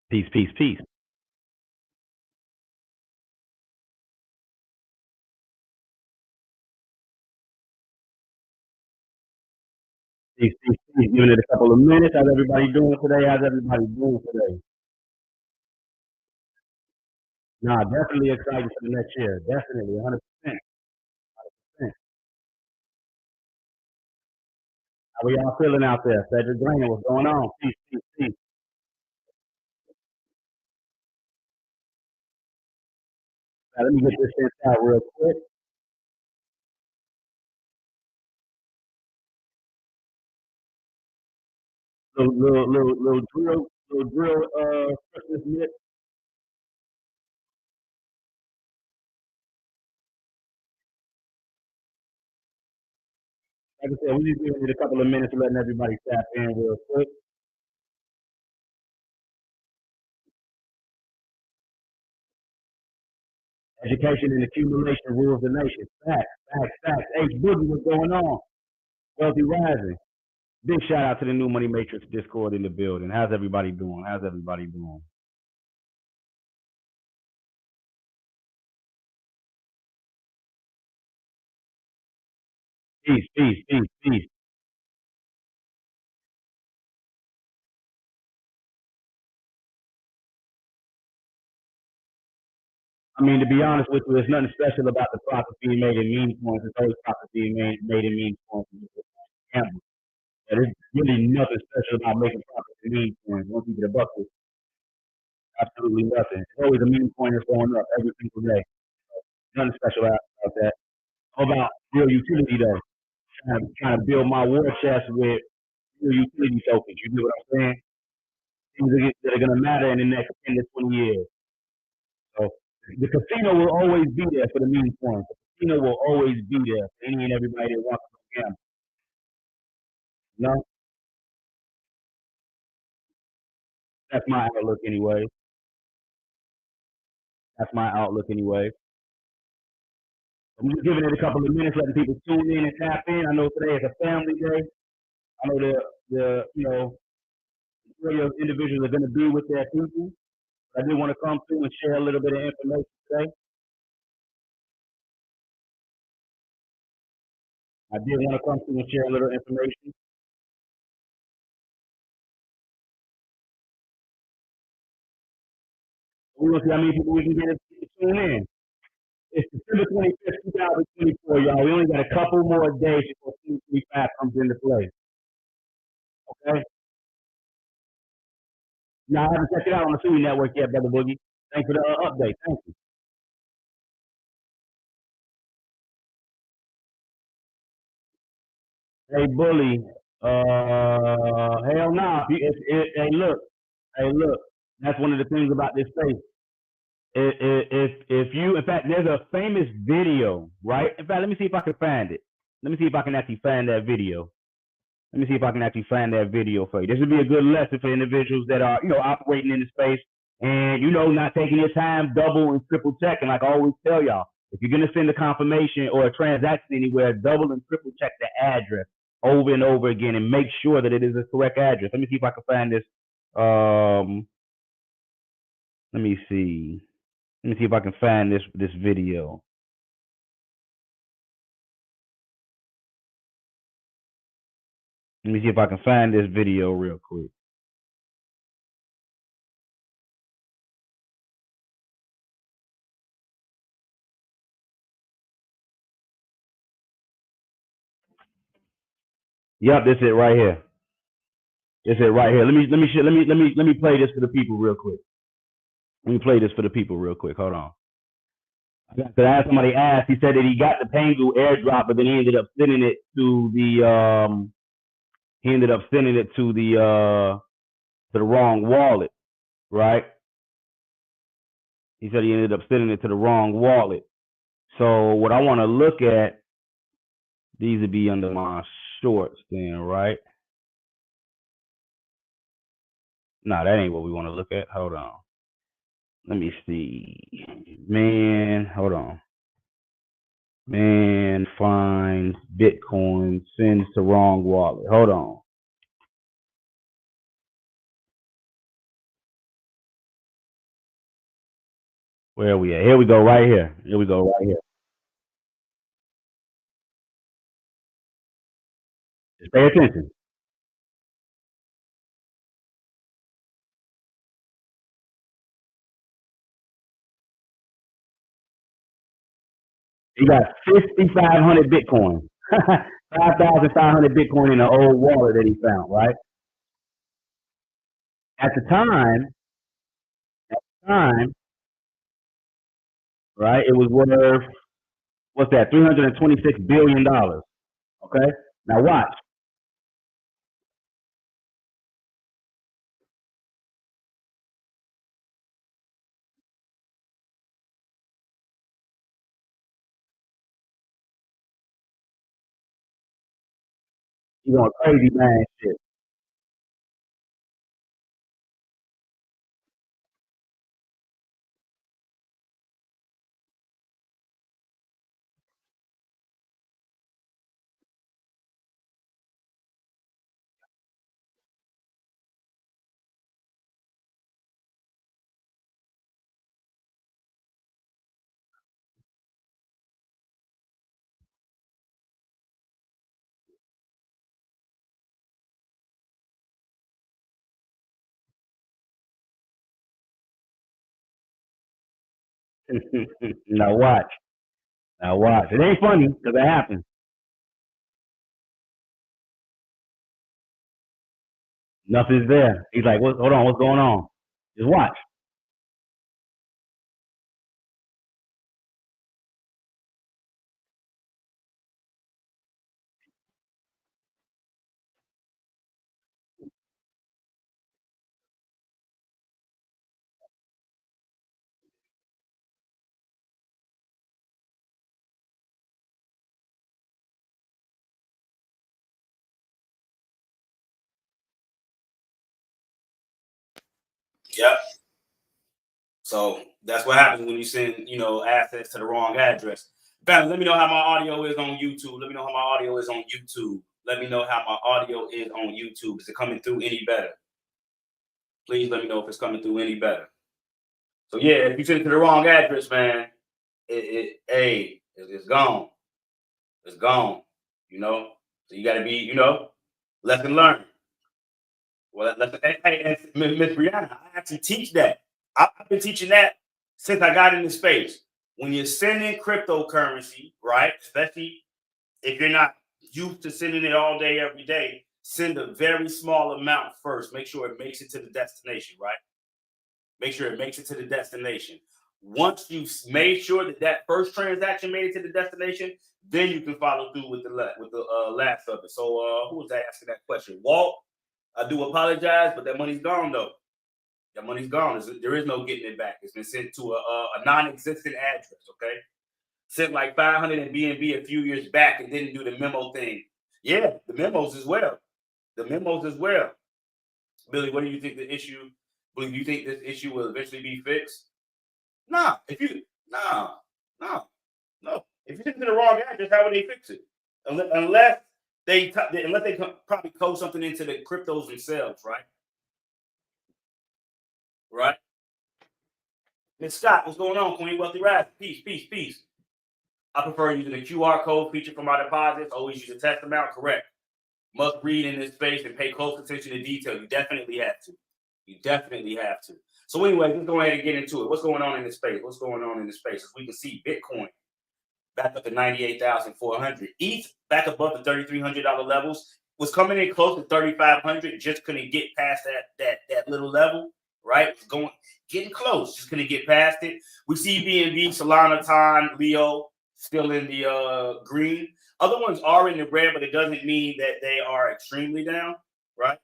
Peace, peace, peace. Peace, peace, peace. Giving it a couple of minutes. How's everybody doing today? How's everybody doing today? Nah, definitely excited for the next year. Definitely, 100%. How we all feeling out there? Cedric Green, what's going on? Peace, peace, peace. Let me get this sent out real quick. Little drill, Christmas mix. Like I said, we just giving it a couple of minutes to letting everybody tap in real quick. Education and accumulation rules the nation. Facts, facts, facts. H Boogie, what's going on? Wealthy Rising. Big shout out to the New Money Matrix Discord in the building. How's everybody doing? How's everybody doing? Peace, peace, peace, peace. I mean, to be honest with you, there's nothing special about the profit being made in meme coins. It's always profit being made in meme coins. Gamble. There's really nothing special about making profit in meme coins. Once you get a bucket, absolutely nothing. It's always a meme coin that's going up every single day. Nothing special about that. How about real utility though? Trying to build my war chest with real utility tokens. You get what I'm saying? Things that are going to matter in the next 10 to 20 years. So the casino will always be there for the meme coins. The casino will always be there for any and everybody that wants to gamble. You know, that's my outlook anyway. That's my outlook anyway. I'm just giving it a couple of minutes, letting people tune in and tap in. I know today is a family day. I know the majority of individuals are going to be with their people. I did want to come through and share a little bit of information today. I did want to come through and share a little information. We want to see how many people we can get to tune in. It's December 25th, 2024, y'all. We only got a couple more days before 2025 comes into play. Okay? Now, I haven't checked it out on the Suey Network yet, Brother Boogie. Thanks for the update. Thank you. Hey, Bully. Hell no. Nah. Hey, look. Hey, look. That's one of the things about this space. If you, in fact, there's a famous video, right? In fact, let me see if I can find it. Let me see if I can actually find that video. Let me see if I can actually find that video for you. This would be a good lesson for individuals that are, operating in the space and, not taking your time, double and triple checking. Like I always tell y'all, if you're going to send a confirmation or a transaction anywhere, double and triple check the address over and over again and make sure that it is a correct address. Let me see if I can find this. Let me see. Let me see if I can find this video. Let me see if I can find this video real quick. Yep, this it right here. This it right here. Let me play this for the people real quick. Let me play this for the people real quick. Hold on. Somebody asked. He said that he got the Pangu airdrop, but then he ended up sending it to the wrong wallet, right? He said he ended up sending it to the wrong wallet. So what I want to look at, these would be under my shorts then, right? No, that ain't what we want to look at. Hold on. Let me see. Man, hold on. Man finds Bitcoin, sends to wrong wallet. Hold on. Where are we at? Here we go, right here. Here we go, right here. Just pay attention. You got 5,500 Bitcoin. 5,500 Bitcoin in an old wallet that he found, right? At the time, right, it was worth, what's that, $326 billion. Okay? Now watch. He's going crazy man shit. Now watch. Now watch. It ain't funny because it happens. Nothing's there. He's like, hold on, what's going on? Just watch. Yep. So that's what happens when you send, assets to the wrong address. Family, let me know how my audio is on YouTube. Let me know how my audio is on YouTube. Let me know how my audio is on YouTube. Is it coming through any better? Please let me know if it's coming through any better. So yeah, if you send it to the wrong address, man, it's gone. It's gone. So you got to be, lesson learned. Well, hey, Miss Brianna, I actually teach that. I've been teaching that since I got into space. When you're sending cryptocurrency, right? Especially if you're not used to sending it all day, every day, send a very small amount first. Make sure it makes it to the destination, right? Make sure it makes it to the destination. Once you've made sure that first transaction made it to the destination, then you can follow through with the last of it. So who was that asking that question? Walt, I do apologize, but that money's gone though. That money's gone. There is no getting it back. It's been sent to a non-existent address. Okay, sent like 500 in BNB a few years back and didn't do the memo thing. Yeah, the memos as well. The memos as well. Billy, what do you think the issue? Billy, do you think this issue will eventually be fixed? Nah. Nah, nah, no. If you send it to the wrong address, how would they fix it? Unless they probably code something into the cryptos themselves, right? Right. Miss Scott, what's going on, Queen Wealthy Rise? Peace, peace, peace. I prefer using the QR code feature for my deposits. Always use a test amount. Correct. Must read in this space and pay close attention to detail. You definitely have to. You definitely have to. So anyway, let's go ahead and get into it. What's going on in this space? What's going on in this space? As we can see, Bitcoin back up to 98,400. ETH back above the $3,300 levels. Was coming in close to 3,500. Just couldn't get past that little level. Right? Getting close. Just couldn't get past it. We see BNB, Solana, Ton, Leo still in the green. Other ones are in the red, but it doesn't mean that they are extremely down, right?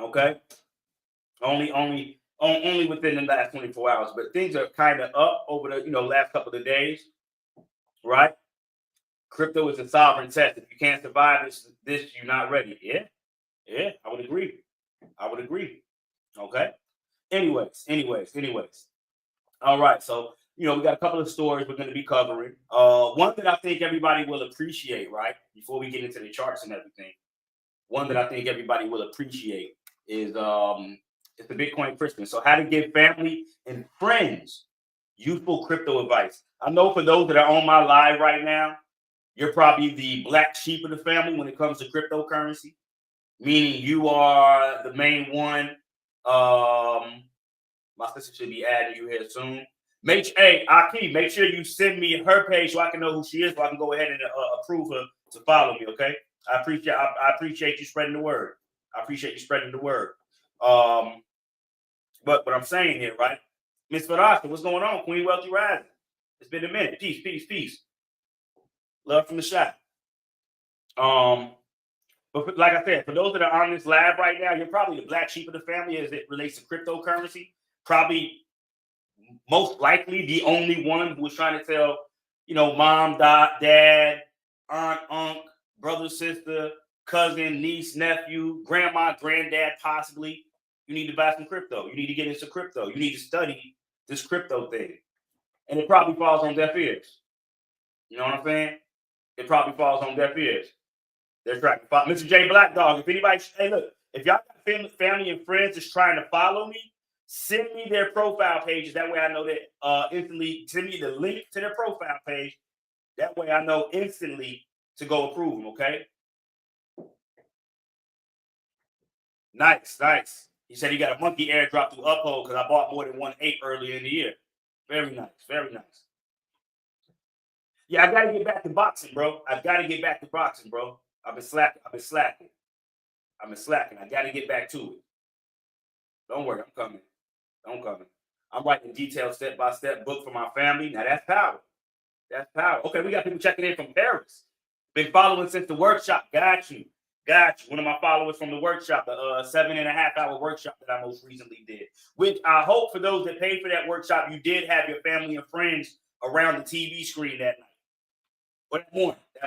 Okay. Only within the last 24 hours, but things are kind of up over the last couple of days, right? Crypto is a sovereign test. If you can't survive this, you're not ready. Yeah, I would agree. Okay. Anyways. All right, so we got a couple of stories we're going to be covering. One that I think everybody will appreciate, right? Before we get into the charts and everything, one that I think everybody will appreciate is It's the Bitcoin Christmas. So how to give family and friends useful crypto advice. I know for those that are on my live right now, you're probably the black sheep of the family when it comes to cryptocurrency, meaning you are the main one. My sister should be adding you here soon. Hey, Aki, make sure you send me her page so I can know who she is, so I can go ahead and approve her to follow me. Okay, I appreciate you spreading the word. I appreciate you spreading the word. But what I'm saying here, right, Miss Farasha, what's going on? Queen Wealthy Rising. It's been a minute. Peace, peace, peace. Love from the shot. But like I said, for those that are on this live right now, you're probably the black sheep of the family as it relates to cryptocurrency. Probably most likely the only one who was trying to tell, mom, dad, aunt, uncle, brother, sister, cousin, niece, nephew, grandma, granddad, possibly, you need to buy some crypto. You need to get into crypto. You need to study this crypto thing. And it probably falls on deaf ears. You know what I'm saying? It probably falls on deaf ears. They're trying to follow. Mr. J Black Dog, if anybody, hey, look, if y'all got family and friends that's trying to follow me, send me their profile pages. That way I know that instantly. Send me the link to their profile page. That way I know instantly to go approve them, okay? Nice. He said he got a monkey airdrop through Uphold because I bought more than 1.8 earlier in the year. Very nice. Yeah, I got to get back to boxing, bro. I've been slacking. I got to get back to it. Don't worry, I'm coming. I'm writing a detailed step-by-step book for my family. Now, that's power. Okay, we got people checking in from Paris. Been following since the workshop. Got you. One of my followers from the workshop, the 7.5-hour workshop that I most recently did. Which I hope for those that paid for that workshop, you did have your family and friends around the TV screen that night. Or that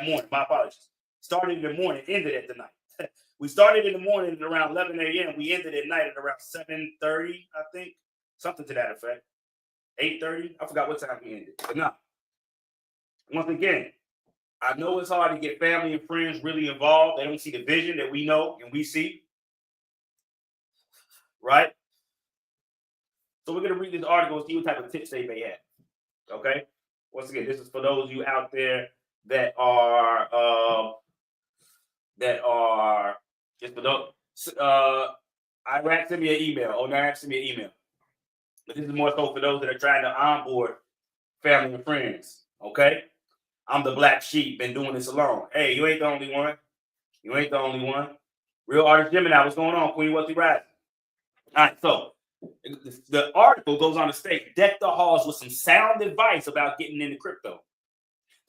morning, my apologies. Started in the morning, ended at the night. We started in the morning at around 11 a.m. We ended at night at around 7:30, I think. Something to that effect. 8:30. I forgot what time we ended. But no. Once again, I know it's hard to get family and friends really involved. They don't see the vision that we know and we see. Right? So we're going to read this article and see what type of tips they may have. Okay? Once again, this is for those of you out there that are just for those. Iraq, send me an email. Iraq, send me an email. But this is more so for those that are trying to onboard family and friends. Okay? I'm the black sheep, been doing this alone. Hey, you ain't the only one. Real Artist Gemini, what's going on? Queen Wealthy Rising. All right, so the article goes on to state, deck the halls with some sound advice about getting into crypto.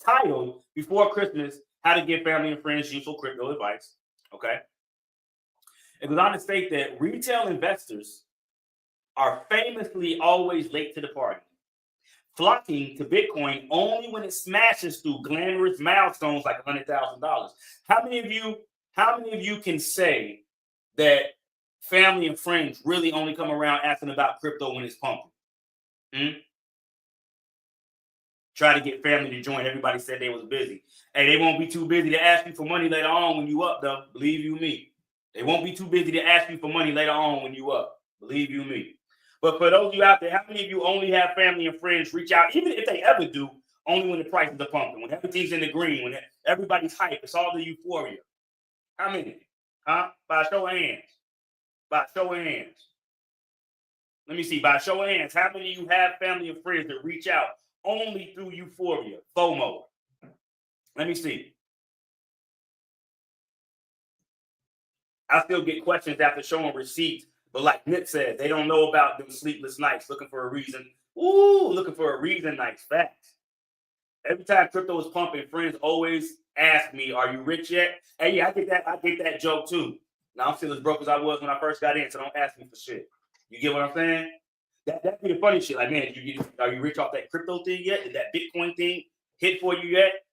Titled, Before Christmas, How to Give Family and Friends Useful Crypto Advice. Okay? It goes on to state that retail investors are famously always late to the party, flocking to Bitcoin only when it smashes through glamorous milestones like $100,000. How many of you can say that family and friends really only come around asking about crypto when it's pumping? Try to get family to join. Everybody said they was busy. Hey, they won't be too busy to ask you for money later on when you up, though. Believe you me. They won't be too busy to ask you for money later on when you up. Believe you me. But for those of you out there, how many of you only have family and friends reach out, even if they ever do, only when the prices are pumping, when everything's in the green, when everybody's hype, it's all the euphoria? How many? Huh? By a show of hands. Let me see. By a show of hands, how many of you have family and friends that reach out only through euphoria, FOMO? Let me see. I still get questions after showing receipts, but like Nick said, they don't know about them sleepless nights looking for a reason. Looking for a reason nights. Facts. Every time crypto is pumping, friends always ask me, "Are you rich yet?" Hey, yeah, I get that joke too. Now I'm still as broke as I was when I first got in, so don't ask me for shit. You get what I'm saying? That'd be the funny shit. Like, man, are you rich off that crypto thing yet? Did that Bitcoin thing hit for you yet?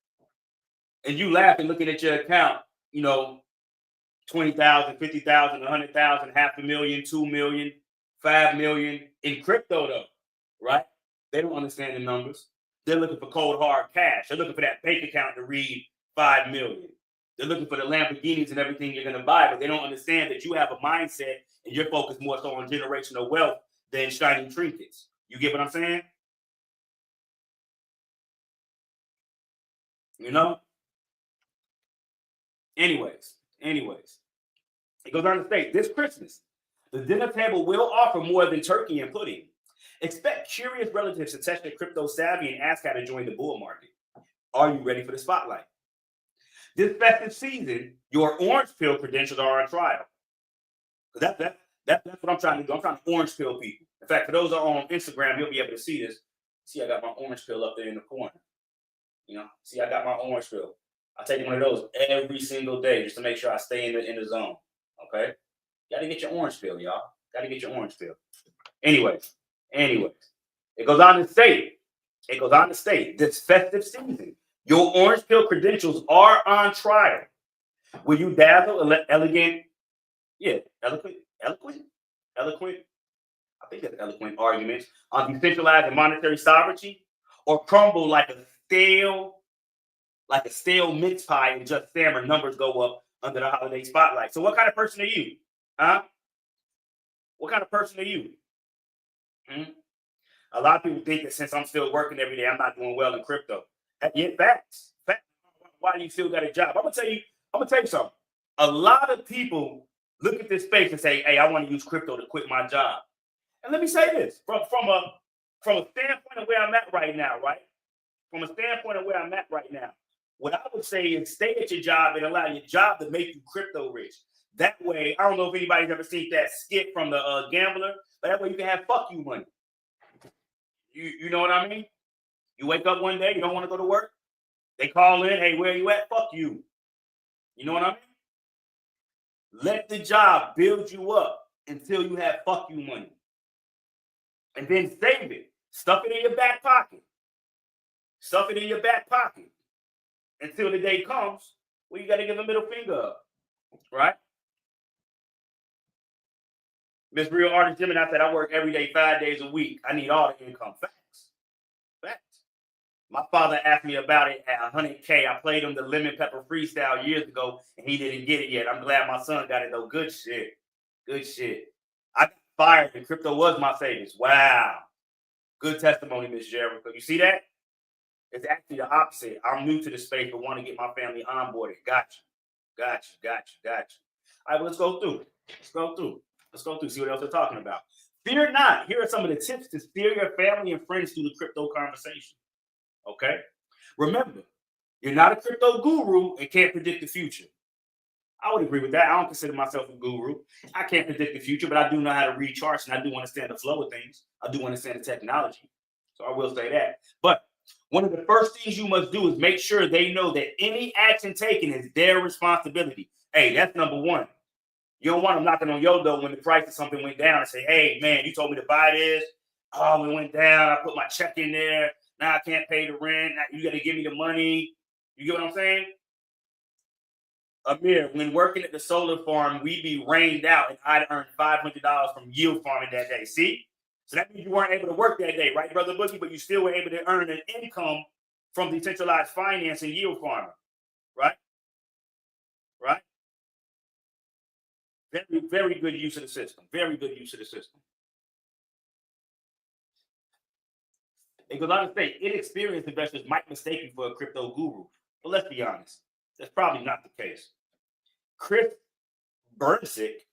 And you laughing, looking at your account, 20,000, 50,000, 100,000, $500,000, 2 million, 5 million in crypto though, right? They don't understand the numbers. They're looking for cold hard cash. They're looking for that bank account to read 5 million. They're looking for the Lamborghinis and everything you're going to buy, but they don't understand that you have a mindset and you're focused more so on generational wealth than shiny trinkets. You get what I'm saying? You know? Anyways, it goes on to state, this Christmas, the dinner table will offer more than turkey and pudding. Expect curious relatives to test your crypto savvy and ask how to join the bull market. Are you ready for the spotlight? This festive season, your orange pill credentials are on trial. That's what I'm trying to do. I'm trying to orange pill people. In fact, for those that are on Instagram, you'll be able to see this. See, I got my orange pill up there in the corner. You know, see, I got my orange pill. I take one of those every single day just to make sure I stay in the zone. Okay? Got to get your orange pill, y'all. Got to get your orange pill. Anyways, it goes on to state, this festive season, your orange pill credentials are on trial. Will you dazzle eloquent? I think that's eloquent arguments on decentralized and monetary sovereignty, or crumble like a stale mince pie and just stammer numbers go up under the holiday spotlight. So what kind of person are you? Huh? What kind of person are you? A lot of people think that since I'm still working every day, I'm not doing well in crypto. Yet facts. Why do you still got a job? I'm gonna tell you something. A lot of people look at this space and say, hey, I want to use crypto to quit my job. And let me say this from a standpoint of where I'm at right now, right? From a standpoint of where I'm at right now, what I would say is stay at your job and allow your job to make you crypto rich. That way, I don't know if anybody's ever seen that skit from the Gambler, but that way you can have fuck you money. You know what I mean? You wake up one day, you don't want to go to work. They call in, hey, where you at? Fuck you. You know what I mean? Let the job build you up until you have fuck you money. And then save it. Stuff it in your back pocket. Until the day comes where you got to give a middle finger up. Right? Miss Real Artist Gemini said, I work every day, 5 days a week. I need all the income. Facts. My father asked me about it at 100K. I played him the Lemon Pepper Freestyle years ago, and he didn't get it yet. I'm glad my son got it, though. Good shit. I got fired, and crypto was my savings. Wow. Good testimony, Miss Jericho. You see that? It's actually the opposite. I'm new to the space, but want to get my family onboarded. Got you. All right, well, let's go through. See what else they're talking about. Fear not. Here are some of the tips to steer your family and friends through the crypto conversation. Okay? Remember, you're not a crypto guru and can't predict the future. I would agree with that. I don't consider myself a guru. I can't predict the future, but I do know how to read charts, and I do understand the flow of things. I do understand the technology. So I will say that. But one of the first things you must do is make sure they know that any action taken is their responsibility. Hey, that's number one. You don't want them knocking on your door when the price of something went down and say, hey, man, you told me to buy this. Oh, it went down. I put my check in there. Now I can't pay the rent. Now you got to give me the money. You get what I'm saying? Amir, when working at the solar farm, we'd be rained out and I'd earn $500 from yield farming that day. See? So that means you weren't able to work that day, right, Brother Boogie? But you still were able to earn an income from decentralized finance and yield farming, right? Very, very good use of the system. It goes on to say, inexperienced investors might mistake you for a crypto guru. But let's be honest, that's probably not the case. Chris Bernsick,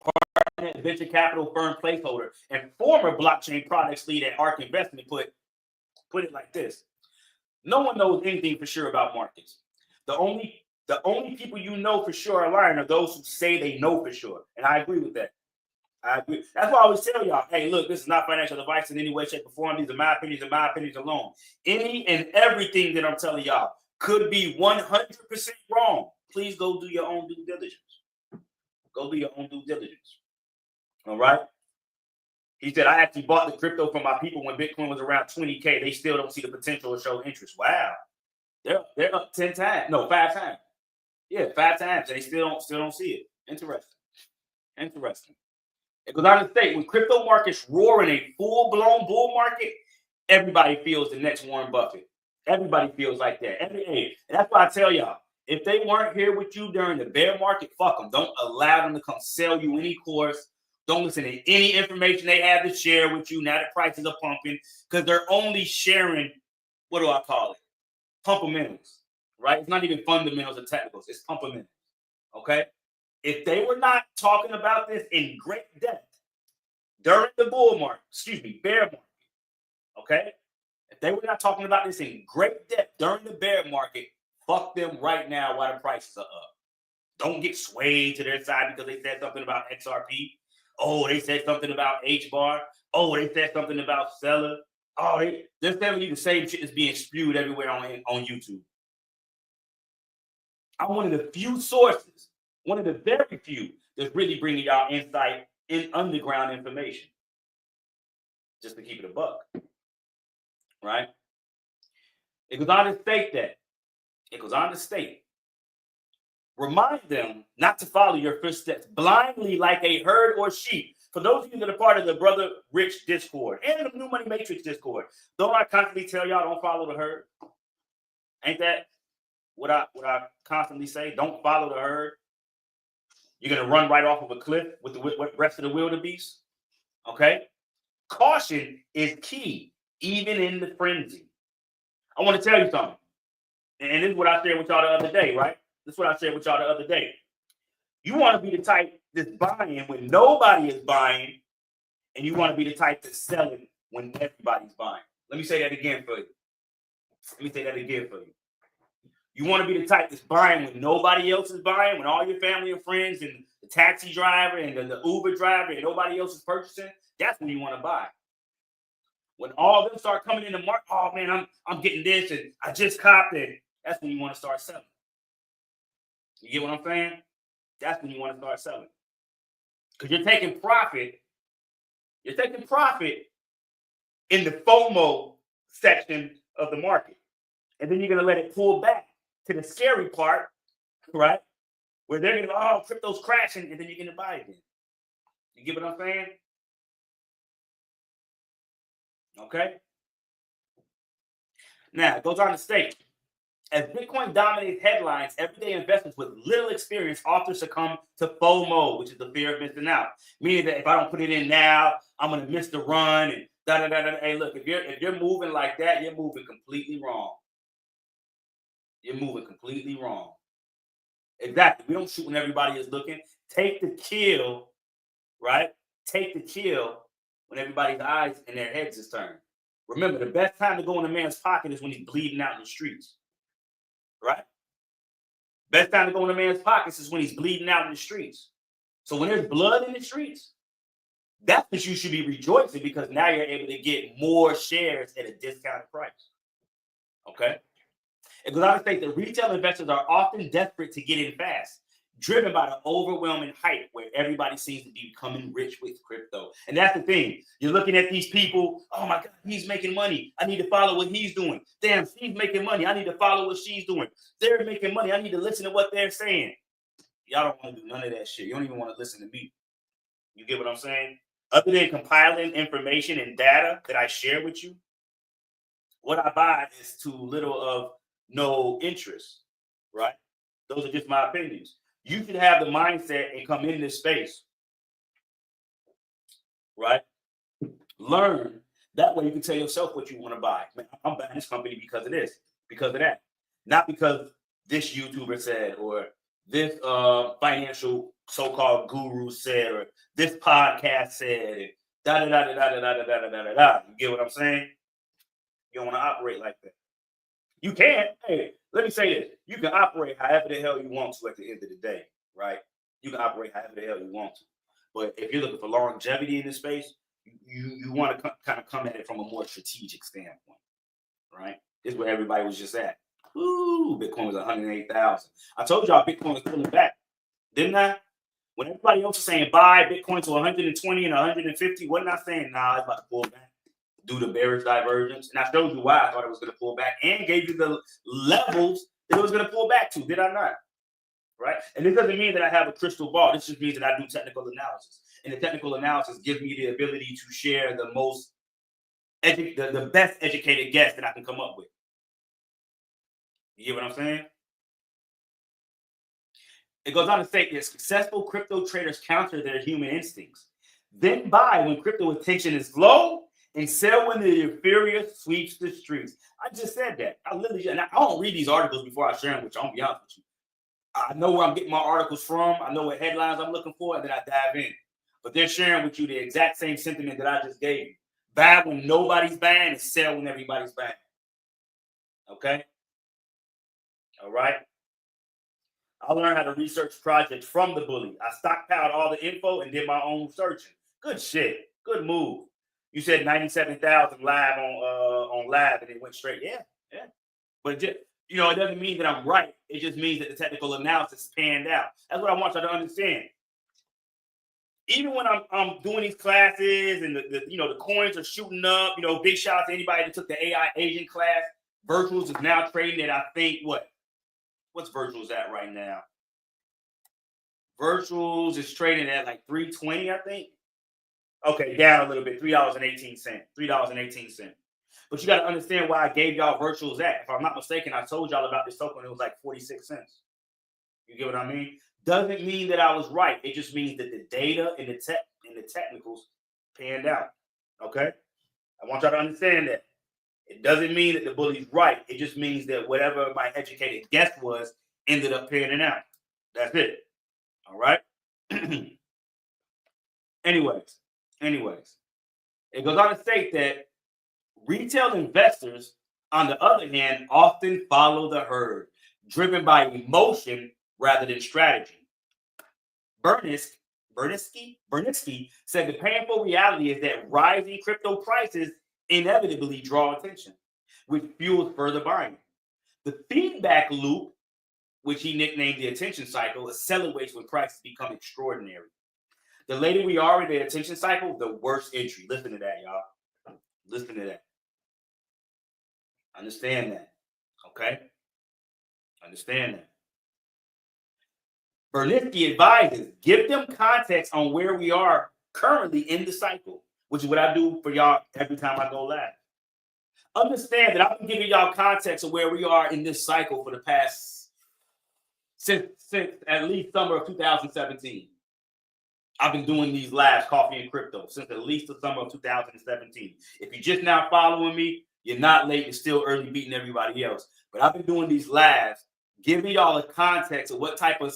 partner at venture capital firm placeholder and former blockchain products lead at ARK Investment, put it like this. No one knows anything for sure about markets. The only people you know for sure are lying are those who say they know for sure. And I agree with that. That's why I always tell y'all, hey, look, this is not financial advice in any way, shape, or form. These are my opinions and my opinions alone. Any and everything that I'm telling y'all could be 100% wrong. Please go do your own due diligence. All right? He said, I actually bought the crypto from my people when Bitcoin was around 20K. They still don't see the potential or show interest. Wow. They're up 5 times. Yeah, 5 times. They still don't see it. Interesting. It goes on to state, when crypto markets roar in a full-blown bull market, everybody feels the next Warren Buffett. Everybody feels like that. And that's why I tell y'all, if they weren't here with you during the bear market, fuck them. Don't allow them to come sell you any course. Don't listen to any information they have to share with you now that prices are pumping, because they're only sharing, what do I call it? Pumpamentals, right? It's not even fundamentals or technicals. It's pumpamentals, okay? If they were not talking about this in great depth during the bear market, okay? If they were not talking about this in great depth during the bear market, fuck them right now while the prices are up. Don't get swayed to their side because they said something about XRP. Oh, they said something about HBAR. Oh, they said something about Stellar. Oh, they're telling you the same shit that's being spewed everywhere on YouTube. I'm one of the few sources, one of the very few that's really bringing y'all insight in underground information. Just to keep it a buck. Right? It goes on to state that. It goes on to state. Remind them not to follow your footsteps blindly like a herd or sheep. For those of you that are part of the Brother Rich Discord and the New Money Matrix Discord, don't I constantly tell y'all don't follow the herd? Ain't that what I constantly say? Don't follow the herd. You're gonna run right off of a cliff with the rest of the wildebeest. Okay? Caution is key, even in the frenzy. I want to tell you something. And this is what I shared with y'all the other day, right? This is what I shared with y'all the other day. You want to be the type that's buying when nobody is buying, and you want to be the type that's selling when everybody's buying. Let me say that again for you. You want to be the type that's buying when nobody else is buying, when all your family and friends and the taxi driver and the Uber driver and nobody else is purchasing. That's when you want to buy. When all of them start coming in the market, oh man, I'm getting this and I just copped it. That's when you want to start selling. You get what I'm saying? That's when you want to start selling. Because you're taking profit. You're taking profit in the FOMO section of the market. And then you're going to let it pull back to the scary part, right? Where they're going to go, oh, crypto's crashing, and then you're going to buy again. You get what I'm saying? Okay? Now, it goes on to state, as Bitcoin dominates headlines, everyday investors with little experience often succumb to FOMO, which is the fear of missing out. Meaning that if I don't put it in now, I'm going to miss the run and da-da-da-da. Hey, look, if you're moving like that, you're moving completely wrong. You're moving completely wrong. Exactly. We don't shoot when everybody is looking. Take the kill, right? Take the kill when everybody's eyes and their heads is turned. Remember, the best time to go in a man's pocket is when he's bleeding out in the streets. Right? Best time to go in a man's pockets is when he's bleeding out in the streets. So when there's blood in the streets, that's what you should be rejoicing, because now you're able to get more shares at a discounted price. Okay? It goes on to state that retail investors are often desperate to get in fast, driven by the overwhelming hype where everybody seems to be becoming rich with crypto. And that's the thing. You're looking at these people, oh my God, he's making money. I need to follow what he's doing. Damn, she's making money. I need to follow what she's doing. They're making money. I need to listen to what they're saying. Y'all don't want to do none of that shit. You don't even want to listen to me. You get what I'm saying? Other than compiling information and data that I share with you, what I buy is too little of no interest, right? Those are just my opinions. You should have the mindset and come in this space, right? Learn. That way you can tell yourself what you want to buy. Man, I'm buying this company because of this, because of that. Not because this YouTuber said, or this financial so-called guru said, or this podcast said, and da-da-da-da-da-da-da-da-da-da-da. You get what I'm saying? You don't want to operate like that. You can. Hey, let me say this. You can operate however the hell you want to at the end of the day, right? You can operate however the hell you want to. But if you're looking for longevity in this space, you want to kind of come at it from a more strategic standpoint, right? This is where everybody was just at. Ooh, Bitcoin was 108,000. I told y'all Bitcoin was pulling back, didn't I? When everybody else was saying buy Bitcoin to 120 and 150, wasn't I saying, nah, it's about to pull back due to bearish divergence? And I showed you why I thought it was going to pull back and gave you the levels that it was going to pull back to. Did I not? Right? And this doesn't mean that I have a crystal ball. This just means that I do technical analysis. And the technical analysis gives me the ability to share the most the best educated guess that I can come up with. You get what I'm saying? It goes on to say that successful crypto traders counter their human instincts, then buy when crypto attention is low and sell when the euphoria sweeps the streets. I just said that. I literally, and I don't read these articles before I share them with you. I'm gonna be honest with you. I know where I'm getting my articles from. I know what headlines I'm looking for, and then I dive in. But they're sharing with you the exact same sentiment that I just gave you. Buy when nobody's buying and sell when everybody's buying. Okay? All right? I learned how to research projects from the bully. I stockpiled all the info and did my own searching. Good shit. Good move. You said 97,000 live on live, and it went straight. Yeah. But just, it doesn't mean that I'm right. It just means that the technical analysis panned out. That's what I want y'all to understand. Even when I'm doing these classes and the coins are shooting up, big shout out to anybody that took the AI agent class. Virtuals is now trading at, I think, what's Virtuals at right now? Virtuals is trading at like 320, I think. Okay, down a little bit, $3.18. $3.18. But you got to understand why I gave y'all Virtuals at. If I'm not mistaken, I told y'all about this token. It was like 46 cents. You get what I mean? Doesn't mean that I was right. It just means that the data and the technicals panned out. Okay? I want y'all to understand that. It doesn't mean that the bully's right. It just means that whatever my educated guess was ended up panning out. That's it. All right? Anyways. It goes on to state that retail investors, on the other hand, often follow the herd, driven by emotion rather than strategy. Bernitsky said the painful reality is that rising crypto prices inevitably draw attention, which fuels further buying. The feedback loop, which he nicknamed the attention cycle, accelerates when prices become extraordinary. The later we are in the attention cycle, the worse entry. Listen to that, y'all. Listen to that. Understand that. Okay? Understand that. Bernitsky advises, give them context on where we are currently in the cycle, which is what I do for y'all every time I go live. Understand that I've been giving y'all context of where we are in this cycle for the past, since at least summer of 2017. I've been doing these lives, Coffee and Crypto, since at least the summer of 2017. If you're just now following me, you're not late. You're still early beating everybody else. But I've been doing these lives, giving y'all a context of what type of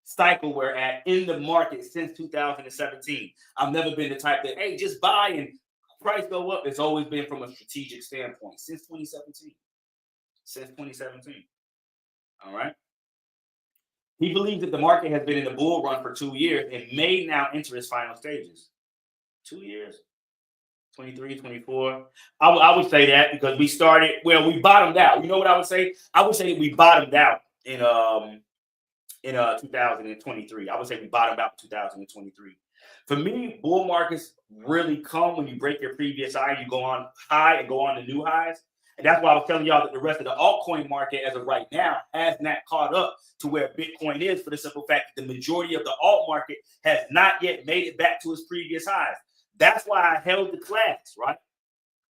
cycle we're at in the market since 2017. I've never been the type that, hey, just buy and price go up. It's always been from a strategic standpoint since 2017. Since 2017. All right. He believes that the market has been in a bull run for 2 years and may now enter its final stages. 2 years, 23, 24. I would say that because we bottomed out. You know what I would say? I would say we bottomed out in 2023. I would say we bottomed out in 2023. For me, bull markets really come when you break your previous high, you go on high and go on to new highs. And that's why I was telling y'all that the rest of the altcoin market as of right now has not caught up to where Bitcoin is, for the simple fact that the majority of the alt market has not yet made it back to its previous highs. That's why I held the class, right?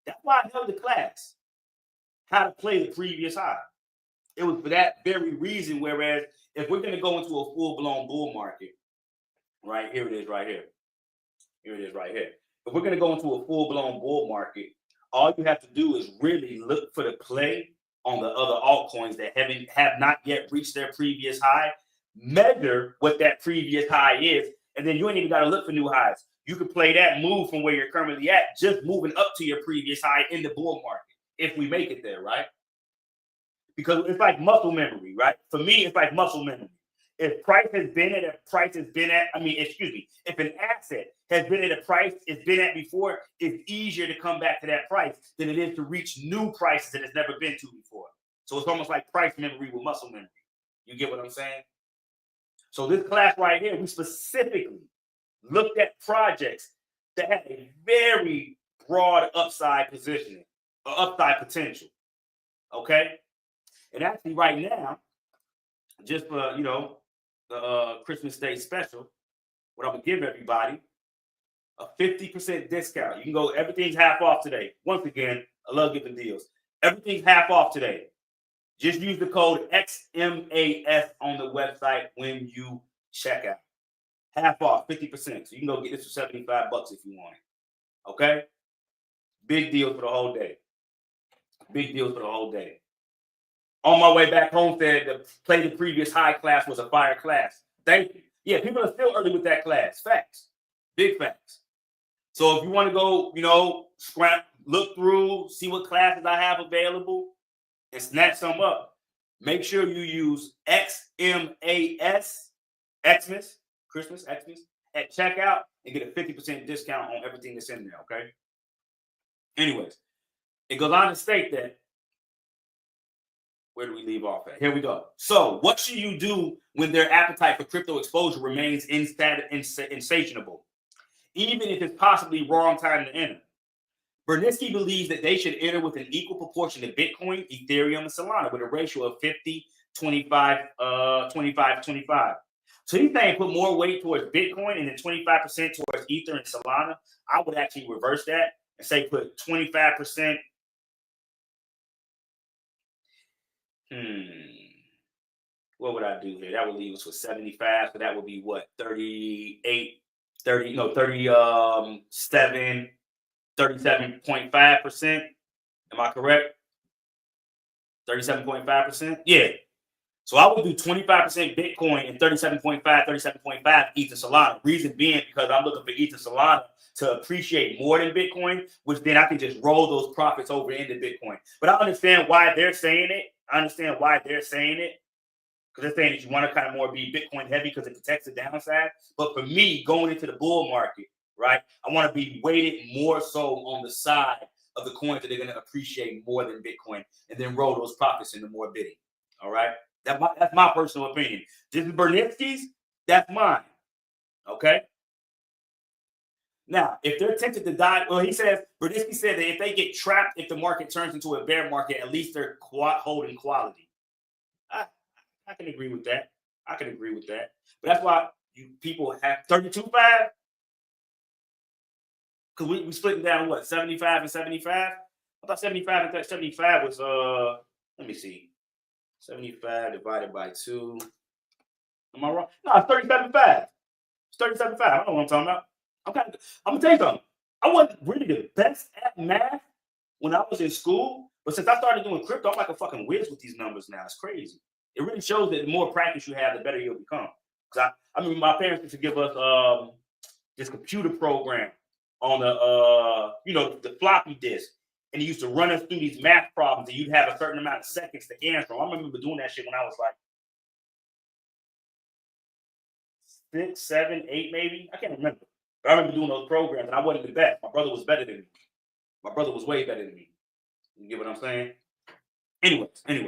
That's why I held the class. How to play the previous high. It was for that very reason, whereas if we're going to go into a full-blown bull market, right, here it is right here. Here it is right here. If we're going to go into a full-blown bull market, all you have to do is really look for the play on the other altcoins that have not yet reached their previous high. Measure what that previous high is, and then you ain't even got to look for new highs. You can play that move from where you're currently at, just moving up to your previous high in the bull market, if we make it there, right? Because it's like muscle memory, right? For me, it's like muscle memory. If price has been at a price has been at, if an asset has been at a price it's been at before, it's easier to come back to that price than it is to reach new prices that it's never been to before. So it's almost like price memory with muscle memory. You get what I'm saying? So this class right here, we specifically looked at projects that had a very broad upside positioning or upside potential. Okay? And actually right now, just for, the Christmas Day special, what I'm going to give everybody, a 50% discount. You can go, everything's half off today. Once again, I love giving deals. Everything's half off today. Just use the code XMAS on the website when you check out. Half off, 50%. So you can go get this for $75 if you want it. Okay? Big deal for the whole day. Big deal for the whole day. On my way back home, said to play the previous high class was a fire class. Thank you. Yeah, people are still early with that class. Facts. Big facts. So if you want to go, scrap, look through, see what classes I have available, and snatch some up, make sure you use XMAS, Xmas, at checkout and get a 50% discount on everything that's in there, okay? Anyways, it goes on to state that, where do we leave off at? Here we go. So what should you do when their appetite for crypto exposure remains insatiable, even if it's possibly wrong time to enter? Berninsky believes that they should enter with an equal proportion to Bitcoin, Ethereum, and Solana with a ratio of 50, 25, 25, 25. So he's saying put more weight towards Bitcoin and then 25% towards Ether and Solana. I would actually reverse that and say put 25%. What would I do here? That would leave us with 75. So that would be what? 37.5%. Am I correct? 37.5%? Yeah. So I would do 25% Bitcoin and 37.5 Ether Solana. Reason being because I'm looking for Ether Solana to appreciate more than Bitcoin, which then I can just roll those profits over into Bitcoin. But I understand why they're saying it. Because they're saying that you want to kind of more be Bitcoin heavy because it protects the downside. But for me, going into the bull market, right, I want to be weighted more so on the side of the coins that they're going to appreciate more than Bitcoin and then roll those profits into more bidding. All right. That's my personal opinion. This is Berninsky's. That's mine. Okay. Now, if they're tempted to die, Berninsky said that if they get trapped, if the market turns into a bear market, at least they're holding quality. I can agree with that. But that's why you people have 32.5. Because we splitting down what, 75 and 75? I thought 75 and 75 was let me see. 75 divided by 2. Am I wrong? No, it's 37.5. It's 37.5. I don't know what I'm talking about. I'm gonna tell you something. I wasn't really the best at math when I was in school, but since I started doing crypto, I'm like a fucking whiz with these numbers now. It's crazy. It really shows that the more practice you have, the better you'll become. Because I mean, my parents used to give us this computer program on the floppy disk, and he used to run us through these math problems, and you'd have a certain amount of seconds to answer. I remember doing that shit when I was like 6, 7, 8, maybe. I can't remember. But I remember doing those programs, and I wasn't the best. My brother was better than me. My brother was way better than me. You get what I'm saying? Anyways. Where do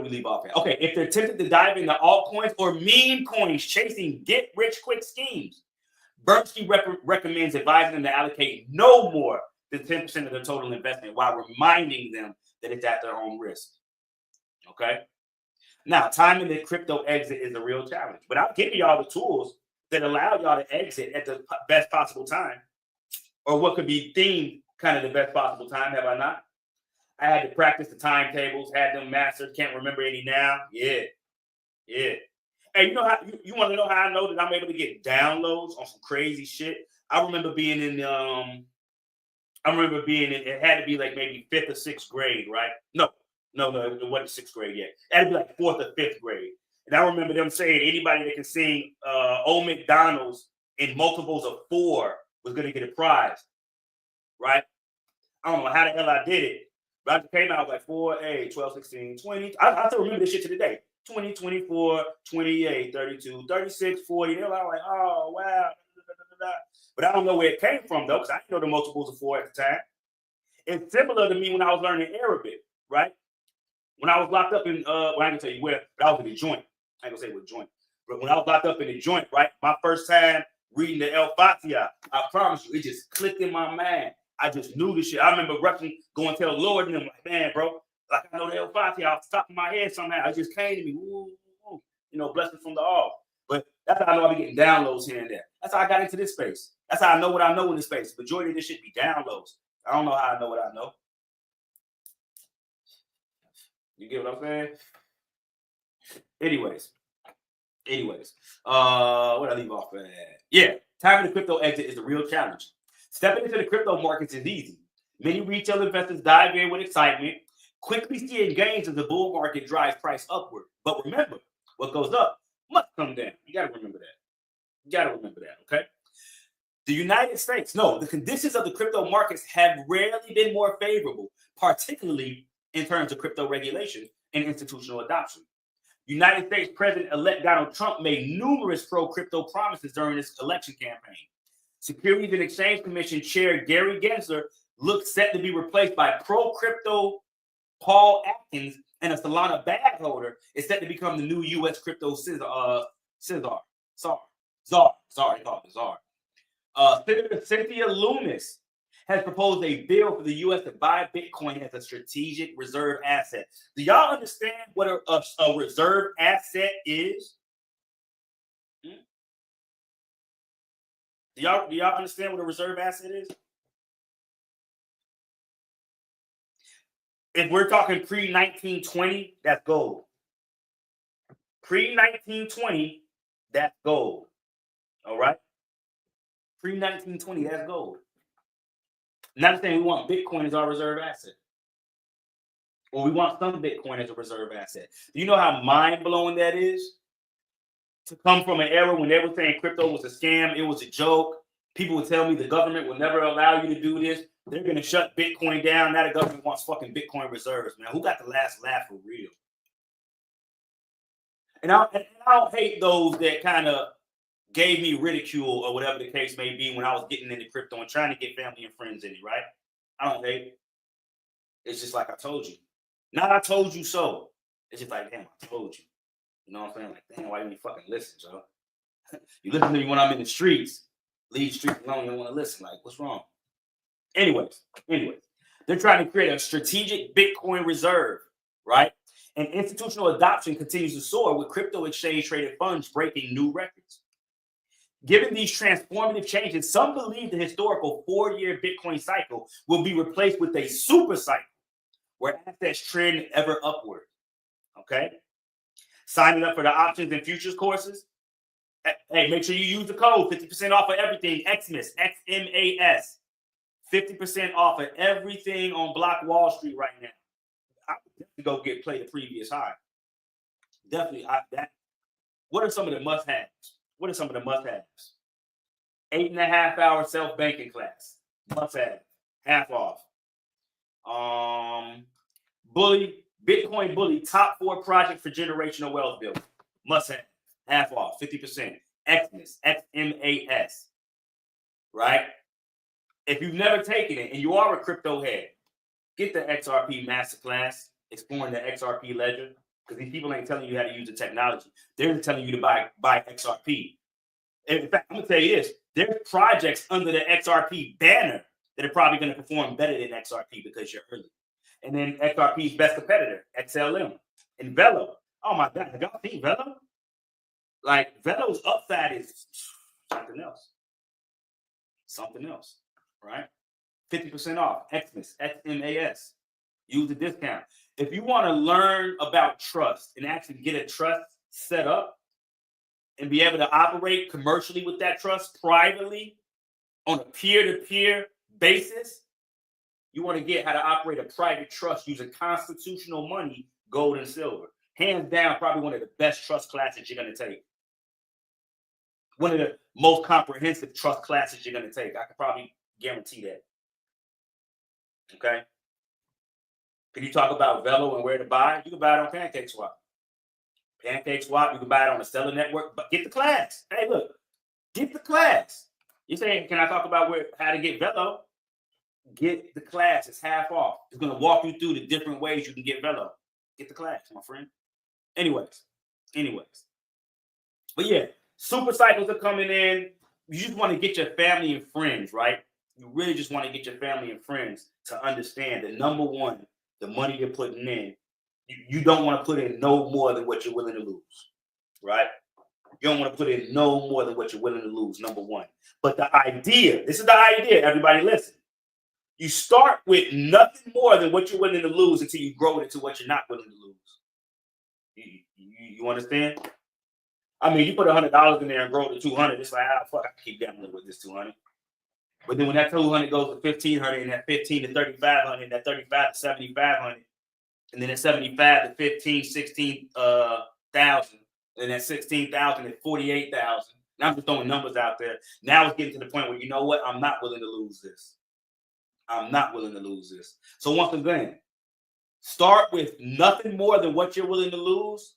we leave off at? Okay, if they're tempted to dive into altcoins or meme coins chasing get-rich-quick schemes, Berninsky recommends advising them to allocate no more than 10% of their total investment while reminding them that it's at their own risk. Okay? Now, timing the crypto exit is a real challenge, but I'll give y'all the tools that allow y'all to exit at the best possible time, or what could be themed kind of the best possible time, have I not? I had to practice the timetables, had them mastered, can't remember any now. Yeah. Hey, you know how you want to know how I know that I'm able to get downloads on some crazy shit? I remember being in it had to be like maybe 5th or 6th grade, right? No, it wasn't 6th grade yet. It had to be like 4th or 5th grade. And I remember them saying anybody that can sing Old McDonald's in multiples of 4 was going to get a prize, right? I don't know how the hell I did it, but I came out like 4, 8, 12, 16, 20. I still remember this shit to the day. 20, 24, 28, 32, 36, 40. They were like, oh, wow. But I don't know where it came from, though, because I didn't know the multiples of 4 at the time. It's similar to me when I was learning Arabic, right? When I was locked up in, I can tell you where, but I was in the joint. I ain't gonna say what joint. But when I was locked up in the joint, right? My first time reading the El Fatiha, I promise you, it just clicked in my mind. I just knew this shit. I remember rushing, going to tell the Lord, and I'm like, man, bro, like I know the El Fatiha off the top of my head somehow. It just came to me. Woo. Blessings from the all. But that's how I know I be getting downloads here and there. That's how I got into this space. That's how I know what I know in this space. The majority of this shit be downloads. I don't know how I know what I know. You get what I'm saying? Anyways, what did I leave off at? Yeah, timing the crypto exit is a real challenge. Stepping into the crypto markets is easy. Many retail investors dive in with excitement, quickly seeing gains as the bull market drives price upward. But remember, what goes up must come down. You got to remember that. Okay? The United States, no, the conditions of the crypto markets have rarely been more favorable, particularly in terms of crypto regulation and institutional adoption. United States President-elect Donald Trump made numerous pro-crypto promises during his election campaign. Securities and Exchange Commission Chair Gary Gensler looks set to be replaced by pro-crypto Paul Atkins, and a Solana bag holder is set to become the new U.S. crypto czar. Senator Cynthia Lummis has proposed a bill for the U.S. to buy Bitcoin as a strategic reserve asset. Do y'all understand what a reserve asset is? Do y'all understand what a reserve asset is? If we're talking pre-1920, that's gold. Pre-1920, that's gold. All right? Pre-1920, that's gold. Not saying we want Bitcoin as our reserve asset. Or we want some Bitcoin as a reserve asset. Do you know how mind-blowing that is? To come from an era when they were saying crypto was a scam, it was a joke. People would tell me the government will never allow you to do this. They're going to shut Bitcoin down. Now the government wants fucking Bitcoin reserves, man. Who got the last laugh for real? And I don't hate those that kind of gave me ridicule or whatever the case may be when I was getting into crypto and trying to get family and friends in it, right? I don't hate it. It's just like I told you. Not I told you so. It's just like, damn, I told you. You know what I'm saying? Like, damn, why didn't you fucking listen, Joe? You listen to me when I'm in the streets. Leave the streets alone. You don't want to listen. Like, what's wrong? Anyways, they're trying to create a strategic Bitcoin reserve, right? And institutional adoption continues to soar with crypto exchange traded funds breaking new records. Given these transformative changes, some believe the historical 4-year Bitcoin cycle will be replaced with a super cycle where assets trend ever upward. Okay? Signing up for the options and futures courses. Hey, make sure you use the code 50% off of everything. Xmas, XMAS. 50% off of everything on Block Wall Street right now. I would definitely go play the previous high. Definitely. What are some of the must-haves? 8.5-hour self-banking class. Must-have. Half off. Bitcoin Bully, top 4 project for generational wealth building. Must-have. Half off. 50%. Xmas. XMAS. Right? If you've never taken it and you are a crypto head, get the XRP Masterclass, exploring the XRP ledger, because these people ain't telling you how to use the technology. They're telling you to buy XRP. And in fact, I'm going to tell you this. There's projects under the XRP banner that are probably going to perform better than XRP because you're early. And then XRP's best competitor, XLM, and Velo. Oh, my God. Have y'all seen Velo? Like, Velo's upside is something else. Right? 50% off. Xmas, XMAS. Use the discount. If you want to learn about trust and actually get a trust set up and be able to operate commercially with that trust privately on a peer-to-peer basis, you want to get how to operate a private trust using constitutional money, gold and silver. Hands down, probably one of the best trust classes you're going to take. One of the most comprehensive trust classes you're going to take. I could probably guarantee that. Okay. Can you talk about Velo and where to buy? You can buy it on PancakeSwap. You can buy it on the Stellar Network. But get the class. Hey, look, get the class. You're saying, can I talk about how to get Velo? Get the class. It's half off. It's going to walk you through the different ways you can get Velo. Get the class, my friend. Anyways. But yeah, super cycles are coming in. You just want to get your family and friends, right? You really just want to get your family and friends to understand that, number one, the money you're putting in, you don't want to put in no more than what you're willing to lose, right? You don't want to put in no more than what you're willing to lose, number one. But the idea, this is the idea, everybody listen. You start with nothing more than what you're willing to lose until you grow it into what you're not willing to lose. You understand? I mean, you put $100 in there and grow it to 200. It's like, fuck, I can keep gambling with this 200. But then when that 200 goes to 1,500, and that 15 to 3,500, and that 35 to 7,500, and then that 75 to 15, 16,000, and that 16,000 to 48,000. And I'm just throwing numbers out there. Now it's getting to the point where, you know what? I'm not willing to lose this. I'm not willing to lose this. So once again, start with nothing more than what you're willing to lose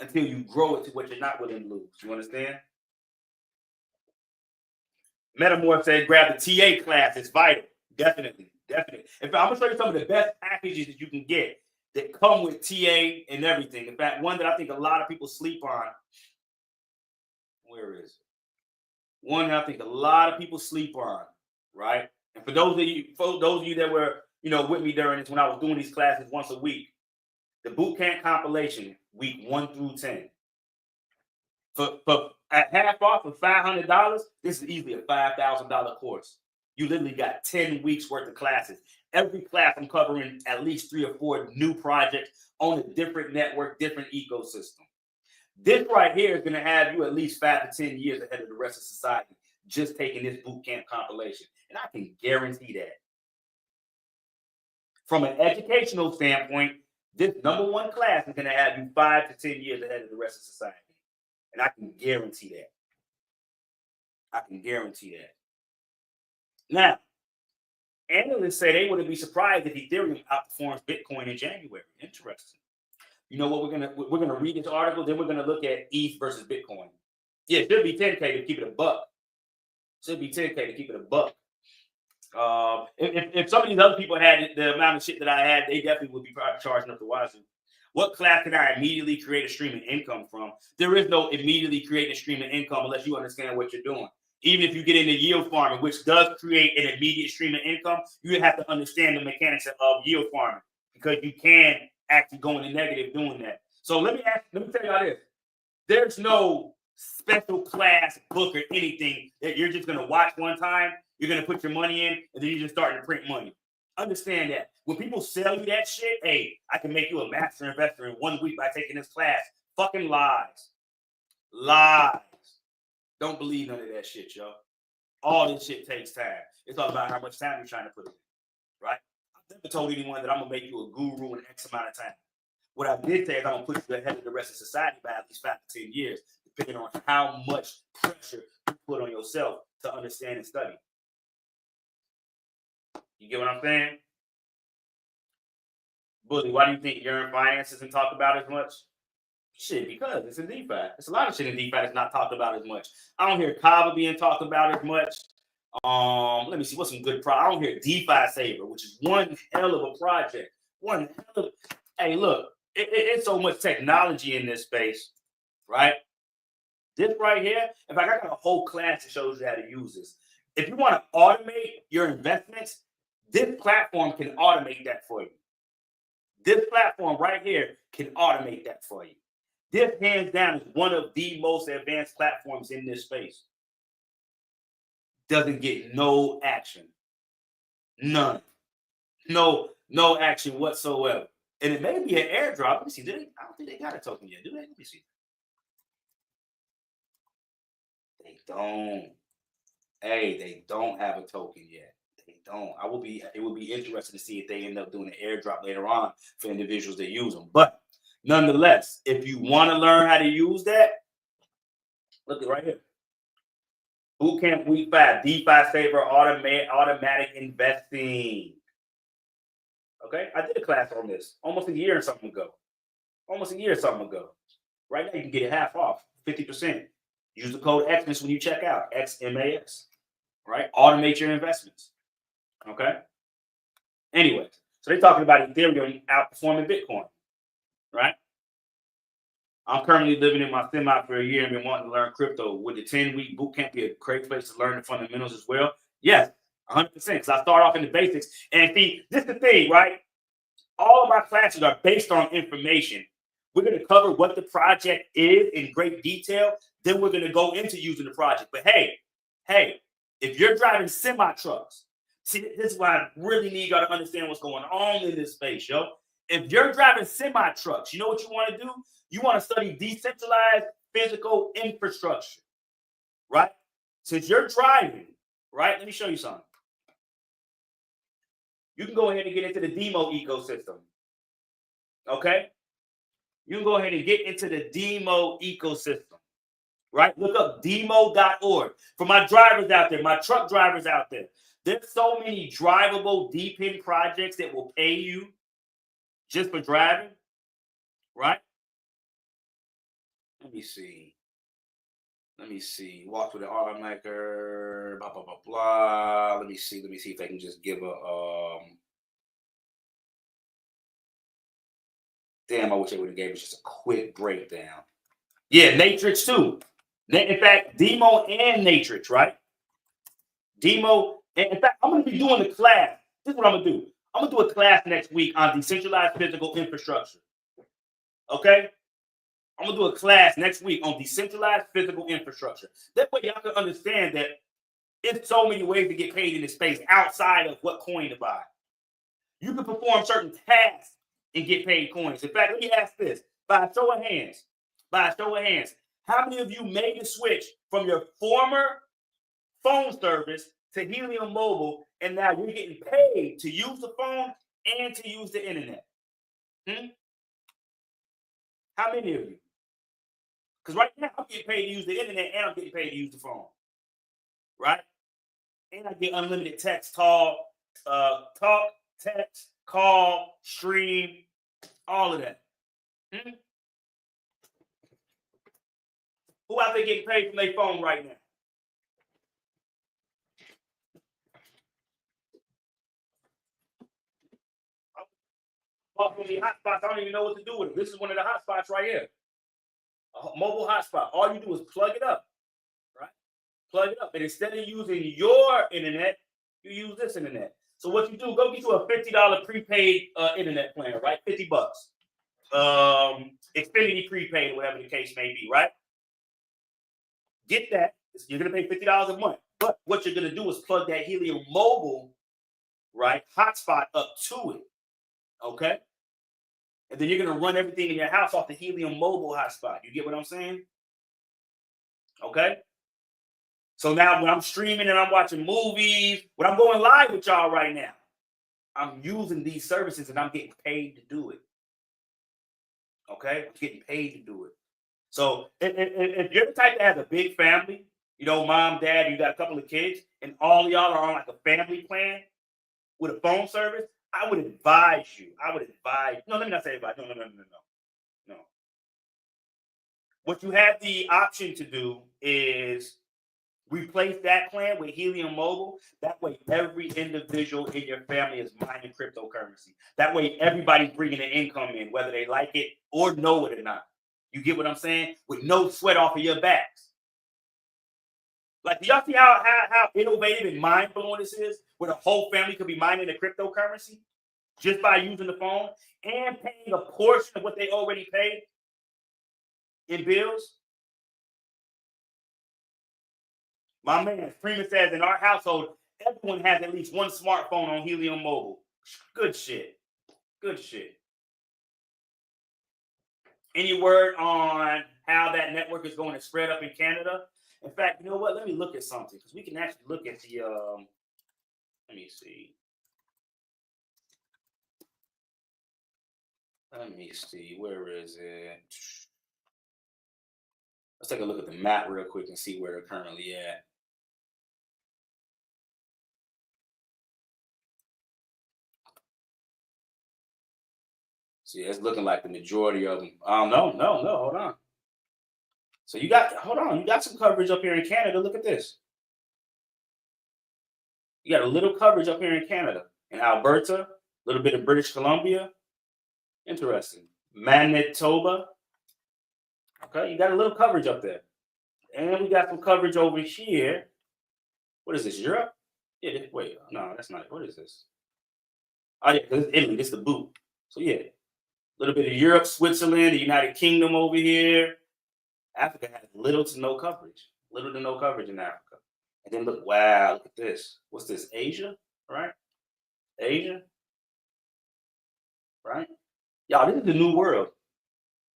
until you grow it to what you're not willing to lose. You understand? Metamorph said, grab the TA class. It's vital. Definitely. In fact, I'm going to show you some of the best packages that you can get that come with TA and everything. In fact, one that I think a lot of people sleep on. Where is it? One that I think a lot of people sleep on, right? And for those of you that were, with me during this, when I was doing these classes once a week, the bootcamp compilation, week 1 through 10. For at half off of $500, this is easily a $5,000 course. You literally got 10 weeks worth of classes. Every class I'm covering at least 3 or 4 new projects on a different network, different ecosystem. This right here is going to have you at least 5 to 10 years ahead of the rest of society just taking this bootcamp compilation. And I can guarantee that. From an educational standpoint, this number 1 class is going to have you 5 to 10 years ahead of the rest of society. And I can guarantee that. Now, analysts say they wouldn't be surprised if Ethereum outperforms Bitcoin in January. Interesting. You know what? We're gonna read this article, then we're gonna look at ETH versus Bitcoin. Yeah, it should be 10K to keep it a buck. If some of these other people had the amount of shit that I had, they definitely would be charging up the wazoo. What class can I immediately create a stream of income from? There is no immediately creating a stream of income unless you understand what you're doing. Even if you get into yield farming, which does create an immediate stream of income, you have to understand the mechanics of yield farming because you can actually go into negative doing that. So let me tell y'all this. There's no special class book or anything that you're just going to watch one time. You're going to put your money in, and then you're just starting to print money. Understand that. When people sell you that shit, hey, I can make you a master investor in 1 week by taking this class. Fucking lies. Don't believe none of that shit, yo. All this shit takes time. It's all about how much time you're trying to put in, right? I've never told anyone that I'm going to make you a guru in X amount of time. What I did say is I'm going to put you ahead of the rest of society by at least 5 to 10 years, depending on how much pressure you put on yourself to understand and study. You get what I'm saying? Bully, why do you think Yearn Finance isn't talked about as much? Shit, because it's in DeFi. There's a lot of shit in DeFi that's not talked about as much. I don't hear Kava being talked about as much. Let me see what's some good I don't hear DeFi Saver, which is one hell of a project. Hey, look, it's so much technology in this space, right? This right here, in fact, I got a whole class that shows you how to use this. If you want to automate your investments, this platform can automate that for you. This platform right here can automate that for you. This, hands down, is one of the most advanced platforms in this space. Doesn't get no action. None. No action whatsoever. And it may be an airdrop. Let me see. I don't think they got a token yet, do they? Let me see. They don't. Hey, they don't have a token yet. They don't. It would be interesting to see if they end up doing an airdrop later on for individuals that use them. But nonetheless, if you want to learn how to use that, look at right here. Bootcamp Week 5, DeFi Saver Automatic Investing. Okay, I did a class on this almost a year or something ago. Right now, you can get it half off, 50%. Use the code XMAX when you check out, XMAX. Right? Automate your investments. Okay? Anyways, so they're talking about Ethereum outperforming Bitcoin. Right? I'm currently living in my semi for a year and been wanting to learn crypto. Would the 10-week bootcamp be a great place to learn the fundamentals as well? Yes, 100%. Because I start off in the basics. And see, this is the thing, right? All of my classes are based on information. We're going to cover what the project is in great detail. Then we're going to go into using the project. But hey, if you're driving semi trucks See, this is why I really need y'all to understand what's going on in this space, yo. If you're driving semi trucks, you know what you want to do? You want to study decentralized physical infrastructure, right? Since you're driving, right? Let me show you something. You can go ahead and get into the demo ecosystem. Okay? You can go ahead and get into the demo ecosystem, right? Look up demo.org. For my drivers out there, my truck drivers out there, there's so many drivable DePIN projects that will pay you just for driving, right? Let me see. Walk with an automaker, blah, blah, blah, blah. Let me see if I can just give a, damn, I wish I would have gave us just a quick breakdown. Yeah, Natrix too. In fact, Demo and Natrix, right? Demo, in fact, I'm going to be doing the class. This is what I'm going to do. I'm going to do a class next week on decentralized physical infrastructure. Okay? I'm going to do a class next week on decentralized physical infrastructure. That way y'all can understand that there's so many ways to get paid in this space outside of what coin to buy. You can perform certain tasks and get paid coins. In fact, let me ask this. By a show of hands, how many of you made the switch from your former phone service to Helium Mobile, and now you're getting paid to use the phone and to use the internet? How many of you? Because right now I'm getting paid to use the internet and I'm getting paid to use the phone, right? And I get unlimited text, talk, text, call, stream, all of that. Who out there getting paid from their phone right now? Off of the hotspots, I don't even know what to do with it. This is one of the hotspots right here. A mobile hotspot. All you do is plug it up, right? Plug it up. And instead of using your internet, you use this internet. So what you do, go get you a $50 prepaid internet plan, right? $50. Xfinity prepaid, whatever the case may be, right? Get that. You're going to pay $50 a month. But what you're going to do is plug that Helium Mobile, right, hotspot up to it, okay? And then you're going to run everything in your house off the Helium Mobile hotspot. You get what I'm saying? Okay? So now when I'm streaming and I'm watching movies, when I'm going live with y'all right now, I'm using these services and I'm getting paid to do it. Okay? I'm getting paid to do it. So if you're the type that has a big family, you know, mom, dad, you got a couple of kids, and all of y'all are on like a family plan with a phone service, I would advise you. No, let me not say advise. No. What you have the option to do is replace that plan with Helium Mobile. That way, every individual in your family is mining cryptocurrency. That way, everybody's bringing an income in, whether they like it or know it or not. You get what I'm saying? With no sweat off of your backs. Like, do y'all see how innovative and mind-blowing this is? Where the whole family could be mining a cryptocurrency just by using the phone and paying a portion of what they already paid in bills? My man, Freeman says, in our household, everyone has at least one smartphone on Helium Mobile. Good shit. Any word on how that network is going to spread up in Canada? In fact, you know what? Let me look at something, because we can actually look at the, let me see. Where is it? Let's take a look at the map real quick and see where they're currently at. See, it's looking like the majority of them. No, hold on. So you got some coverage up here in Canada. Look at this. You got a little coverage up here in Canada. In Alberta, a little bit of British Columbia. Interesting. Manitoba. Okay, you got a little coverage up there. And we got some coverage over here. What is this, Europe? Yeah, wait, no, that's not, what is this? Oh yeah, because it's Italy, this is the boot. So yeah, a little bit of Europe, Switzerland, the United Kingdom over here. Africa has little to no coverage in Africa. And then look, wow, look at this. What's this, Asia? right? Asia, right? Y'all, this is the new world.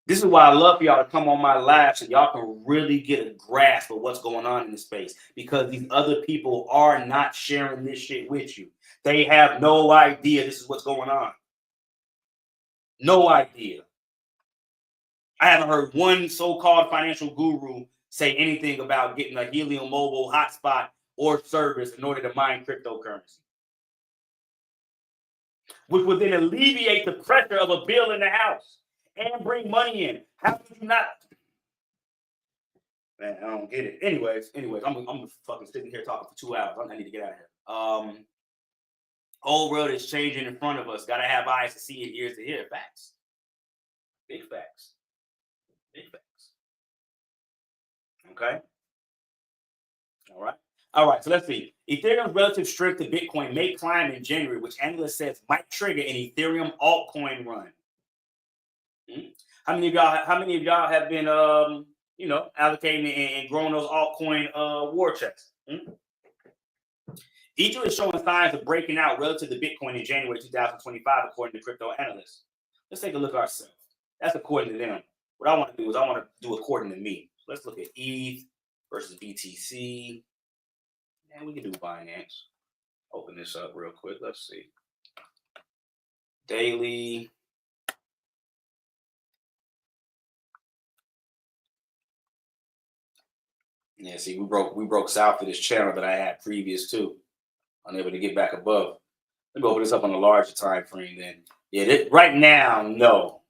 This is why I love for y'all to come on my live so y'all can really get a grasp of what's going on in this space, because these other people are not sharing this shit with you. They have no idea this is what's going on. No idea. I haven't heard one so-called financial guru say anything about getting a Helium Mobile hotspot or service in order to mine cryptocurrency, which would then alleviate the pressure of a bill in the house and bring money in. How could you not? Man, I don't get it. Anyways, I'm fucking sitting here talking for 2 hours. I need to get out of here. Whole world is changing in front of us. Gotta have eyes to see and ears to hear. Facts. Big facts. Big facts. Okay. All right. So let's see. Ethereum's relative strength to Bitcoin may climb in January, which analyst says might trigger an Ethereum altcoin run. How many of y'all have been allocating and growing those altcoin war chests? Ether is showing signs of breaking out relative to Bitcoin in January 2025, according to crypto analysts. Let's take a look ourselves. That's according to them. What I want to do is according to me. So let's look at ETH versus BTC. And we can do Binance. Open this up real quick. Let's see. Daily. Yeah, see, we broke south of this channel that I had previous to. Unable to get back above. Let me open this up on a larger time frame then. Yeah, right now, no.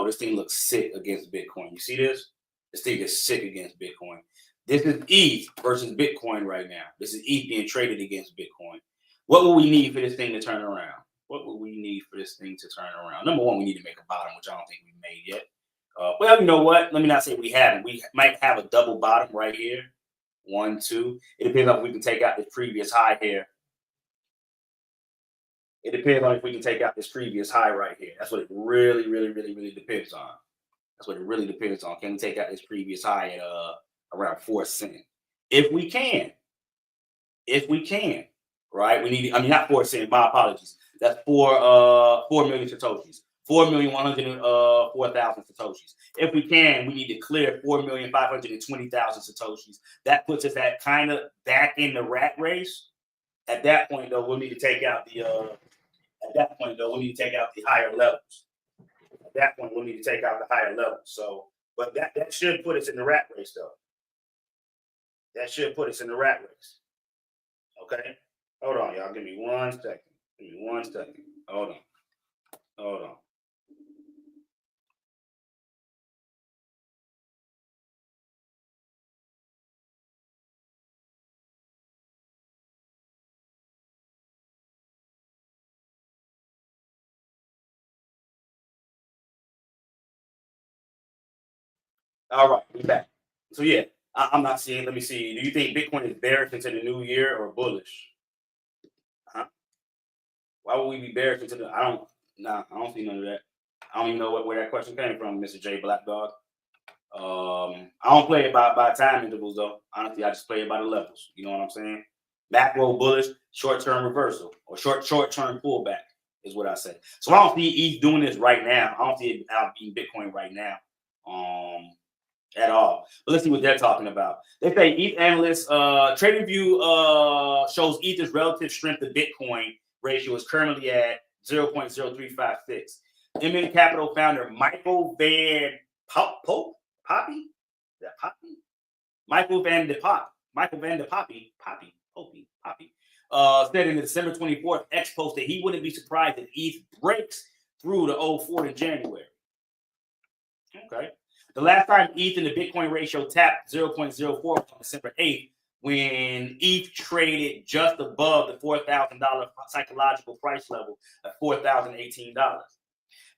This thing looks sick against Bitcoin. You see this? This thing is sick against Bitcoin. This is ETH versus Bitcoin right now. This is ETH being traded against Bitcoin. What will we need for this thing to turn around? Number one, we need to make a bottom, which I don't think we've made yet. Well, you know what? Let me not say we haven't. We might have a double bottom right here. 1, 2. It depends on if we can take out this previous high here. It depends on if we can take out this previous high right here. That's what it really depends on. Can we take out this previous high at around 4 cents? If we can, right? We need. I mean, not 4 cents. My apologies. That's 4 million satoshis. 4,104,000 satoshis. If we can, we need to clear 4,520,000 satoshis. That puts us at kind of back in the rat race. At that point, though, we'll need to take out the. Higher levels. So, but that should put us in the rat race, though. Okay. Hold on, y'all. Give me 1 second. Hold on. All right, we're back. So yeah, I'm not seeing. Let me see. Do you think Bitcoin is bearish into the new year or bullish? Why would we be bearish into the? I don't see none of that. I don't even know where that question came from, Mr. J Black Dog. I don't play it by time intervals though. Honestly, I just play it by the levels. You know what I'm saying? Macro bullish, short-term reversal, or short-term pullback is what I say. So I don't see ETH doing this right now. I don't see it out being Bitcoin right now. At all. But let's see what they're talking about. They say ETH analysts, TradingView shows ETH's relative strength to Bitcoin ratio is currently at 0.0356. MN Capital founder Michael Van Poppy? Is that Poppy? Michael Van de Poppy said in the December 24th X post that he wouldn't be surprised if ETH breaks through the 04 in January. Okay. The last time ETH and the Bitcoin ratio tapped 0.04 on December 8th, when ETH traded just above the $4,000 psychological price level of $4,018.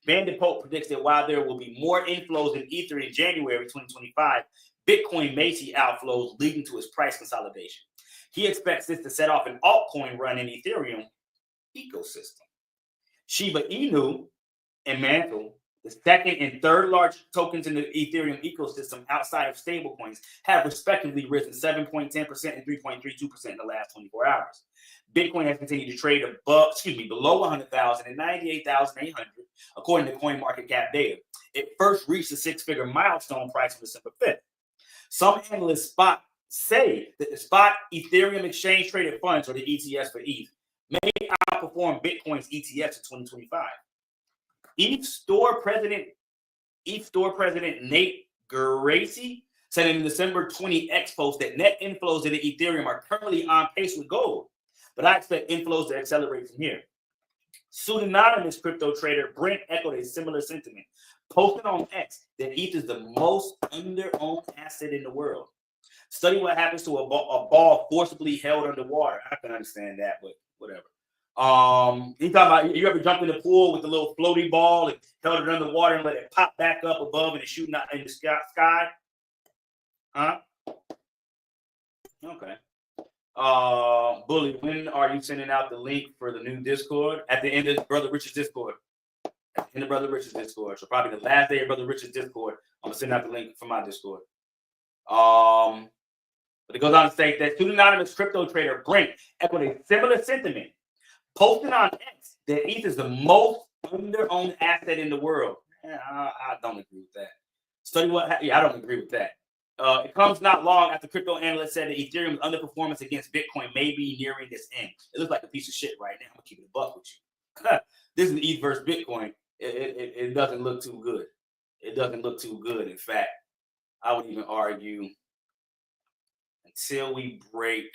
Van de Pope predicts that while there will be more inflows in Ether in January 2025, Bitcoin may see outflows leading to its price consolidation. He expects this to set off an altcoin run in Ethereum ecosystem. Shiba Inu and Mantle, The second and third largest tokens in the Ethereum ecosystem outside of stablecoins have respectively risen 7.10% and 3.32% in the last 24 hours. Bitcoin has continued to trade below 100,000 and 98,800, according to CoinMarketCap data. It first reached the six-figure milestone price on December 5th. Some analysts say that the spot Ethereum exchange traded funds, or the ETFs for ETH, may outperform Bitcoin's ETFs in 2025. ETH store president Nate Geraci said in the December 20 X post that net inflows into Ethereum are currently on pace with gold, but I expect inflows to accelerate from here. Pseudonymous crypto trader Brent echoed a similar sentiment, posting on X that ETH is the most under-owned asset in the world. Study what happens to a ball forcibly held underwater. I can understand that, but whatever. He talking about, you ever jumped in the pool with the little floaty ball and held it underwater and let it pop back up above and it's shooting out in the sky? Huh? Okay. Bully, when are you sending out the link for the new Discord? At the end of Brother Rich's Discord. At the end of Brother Rich's Discord. So probably the last day of Brother Rich's Discord, I'm gonna send out the link for my Discord. But it goes on to state that pseudonymous crypto trader Brent echoed a similar sentiment, posting on X that ETH is the most under-owned asset in the world. I don't agree with that. I don't agree with that. It comes not long after crypto analysts said that Ethereum's underperformance against Bitcoin may be nearing its end. It looks like a piece of shit right now. I'm gonna keep it a buck with you. This is ETH versus Bitcoin. It doesn't look too good. It doesn't look too good. In fact, I would even argue until we break.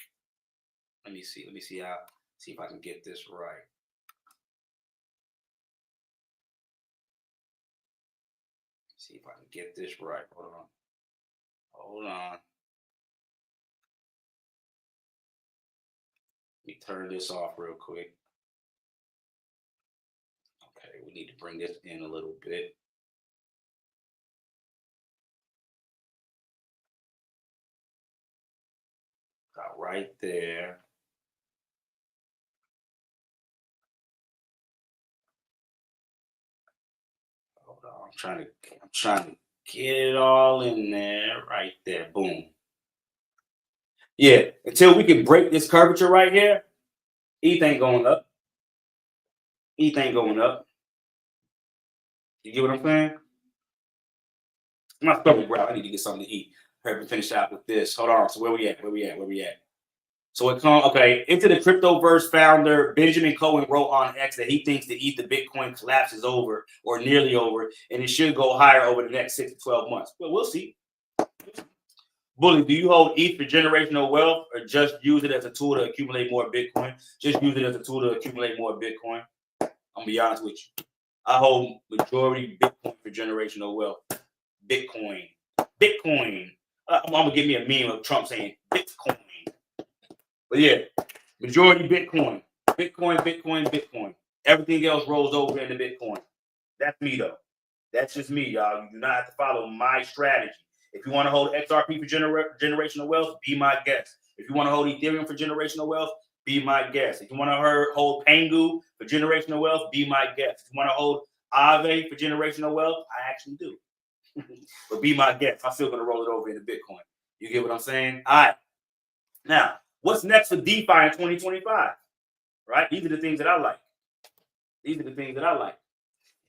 Let me see if I can get this right. See if I can get this right. Hold on. Let me turn this off real quick. Okay, we need to bring this in a little bit. Got right there. Hold on. I'm trying to get it all in there. Right there. Boom. Yeah, until we can break this curvature right here, ETH ain't going up. ETH ain't going up. You get what I'm saying? My stomach growl. I need to get something to eat. Hurry up and finish out with this. Hold on. So where we at? So it comes, okay, into the Cryptoverse founder, Benjamin Cohen wrote on X that he thinks the ETH to Bitcoin collapse is over or nearly over, and it should go higher over the next 6 to 12 months. But we'll see. Bully, do you hold ETH for generational wealth or just use it as a tool to accumulate more Bitcoin? Just use it as a tool to accumulate more Bitcoin. I'm going to be honest with you. I hold majority Bitcoin for generational wealth. Bitcoin. I'm going to give me a meme of Trump saying Bitcoin. But yeah, majority Bitcoin. Bitcoin. Everything else rolls over into Bitcoin. That's me, though. That's just me, y'all. You do not have to follow my strategy. If you want to hold XRP for generational wealth, be my guest. If you want to hold Ethereum for generational wealth, be my guest. If you want to hold Pengu for generational wealth, be my guest. If you want to hold Aave for generational wealth, I actually do. But be my guest. I'm still going to roll it over into Bitcoin. You get what I'm saying? All right. Now, what's next for DeFi in 2025? Right? These are the things that I like.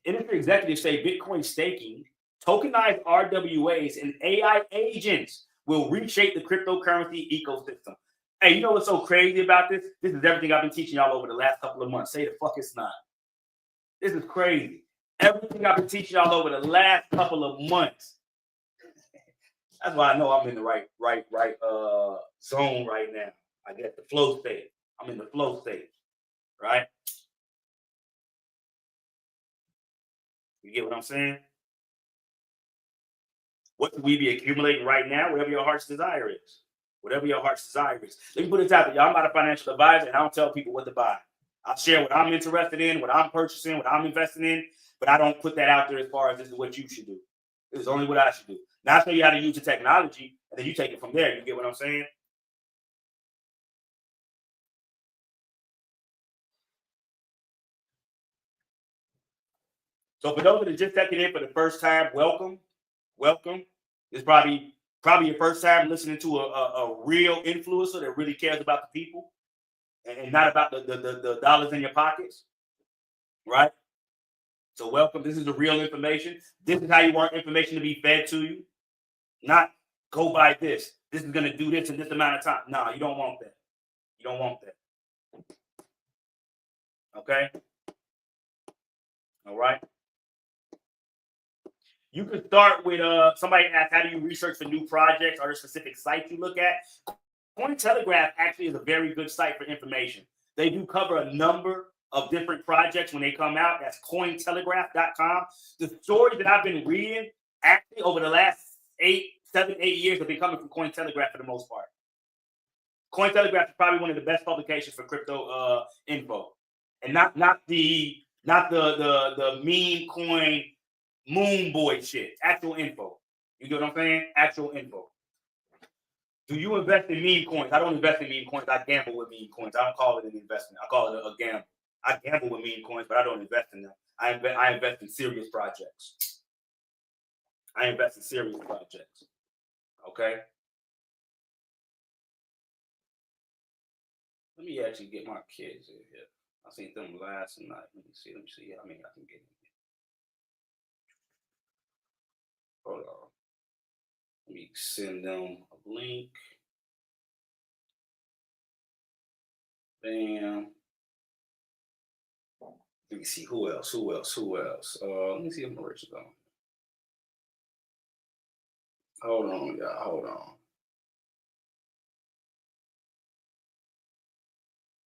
Industry executives say Bitcoin staking, tokenized RWAs, and AI agents will reshape the cryptocurrency ecosystem. Hey, you know what's so crazy about this? This is everything I've been teaching y'all over the last couple of months. Say the fuck it's not. This is crazy. Everything I've been teaching y'all over the last couple of months. That's why I know I'm in the right zone right now. I get the flow state. I'm in the flow state, right? You get what I'm saying? What do we be accumulating right now? Whatever your heart's desire is. Let me put it out there. Y'all, I'm not a financial advisor, and I don't tell people what to buy. I'll share what I'm interested in, what I'm purchasing, what I'm investing in, but I don't put that out there as far as this is what you should do. This is only what I should do. Now I show you how to use the technology, and then you take it from there. You get what I'm saying? So for those that are just checking in for the first time, welcome. It's probably your first time listening to a real influencer that really cares about the people and not about the dollars in your pockets, right? So welcome. This is the real information. This is how you want information to be fed to you. Not go buy this. This is going to do this in this amount of time. No, you don't want that. You don't want that. Okay? All right? You could start with somebody asked, how do you research for new projects? Are there specific sites you look at? Cointelegraph actually is a very good site for information. They do cover a number of different projects when they come out. That's cointelegraph.com. The stories that I've been reading actually over the last 7, 8 years have been coming from Cointelegraph for the most part. Cointelegraph is probably one of the best publications for crypto info, and not the meme coin moon boy shit. Actual info. You get what I'm saying? Actual info. Do you invest in meme coins? I don't invest in meme coins. I gamble with meme coins. I don't call it an investment. I call it a gamble. I gamble with meme coins, but I don't invest in them. I invest in serious projects. Okay. Let me actually get my kids in here. I seen them last night. Let me see how many I can get in here. Hold on. Let me send them a link. Bam. Let me see who else. Let me see if Marisha's on. Hold on, y'all. Hold on.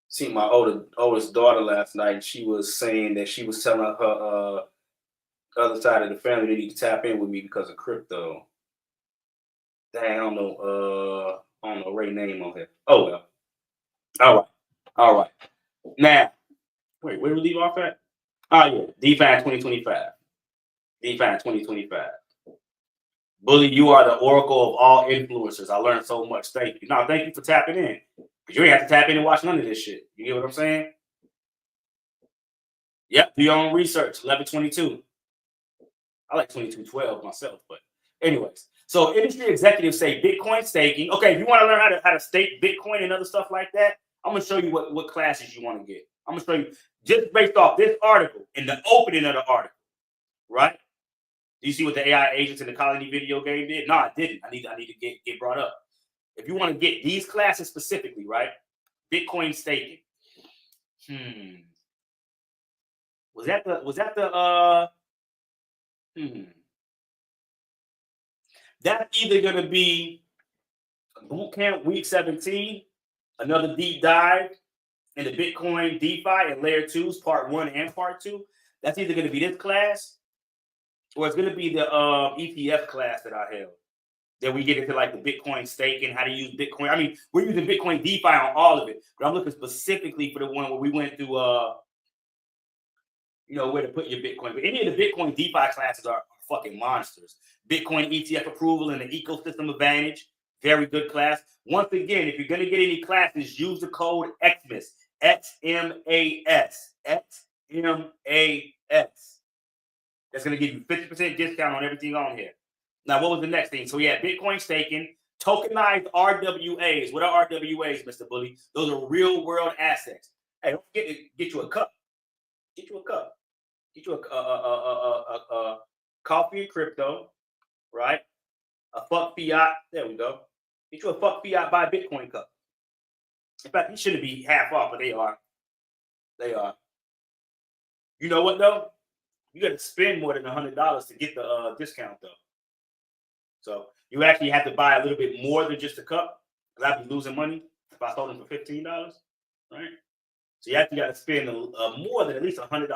See my oldest daughter last night. She was saying that she was telling her other side of the family they need to tap in with me because of crypto. Dang, I don't know Ray's name on here. Oh well. All right. Now, wait, where do we leave off at? Oh yeah, DeFi 2025. Bully, you are the oracle of all influencers. I learned so much. Thank you. No, thank you for tapping in. Because you ain't have to tap in and watch none of this shit. You get what I'm saying? Yep, do your own research. 1122. I like 2212 myself, but anyways. So industry executives say Bitcoin staking. Okay, if you want to learn how to stake Bitcoin and other stuff like that, I'm going to show you what classes you want to get. I'm going to show you just based off this article and the opening of the article, right? Do you see what the AI agents in the Colony video game did? No, I didn't. I need to get brought up. If you want to get these classes specifically, right? Bitcoin staking. Was that the That's either going to be Bootcamp Week 17, another deep dive into Bitcoin, DeFi, and Layer 2s, Part 1 and Part 2. That's either going to be this class, or it's going to be the ETF class that I held. Then we get into like the Bitcoin staking, how to use Bitcoin. I mean, we're using Bitcoin DeFi on all of it, but I'm looking specifically for the one where we went through, where to put your Bitcoin. But any of the Bitcoin DeFi classes are fucking monsters. Bitcoin ETF approval and the ecosystem advantage. Very good class. Once again, if you're going to get any classes, use the code XMAS. XMAS. XMAS. That's going to give you 50% discount on everything on here. Now, what was the next thing? So we had Bitcoin staking, tokenized RWAs. What are RWAs, Mr. Bully? Those are real world assets. Hey, don't forget to get you a cup. Get you a cup. Get you a coffee and crypto, right? A fuck fiat. There we go. Get you a fuck fiat buy Bitcoin cup. In fact, these shouldn't be half off, but they are. They are. You know what though? You got to spend more than $100 to get the discount though. So you actually have to buy a little bit more than just a cup. Because I'd be losing money if I sold them for $15, right? So you actually got to spend more than at least $100.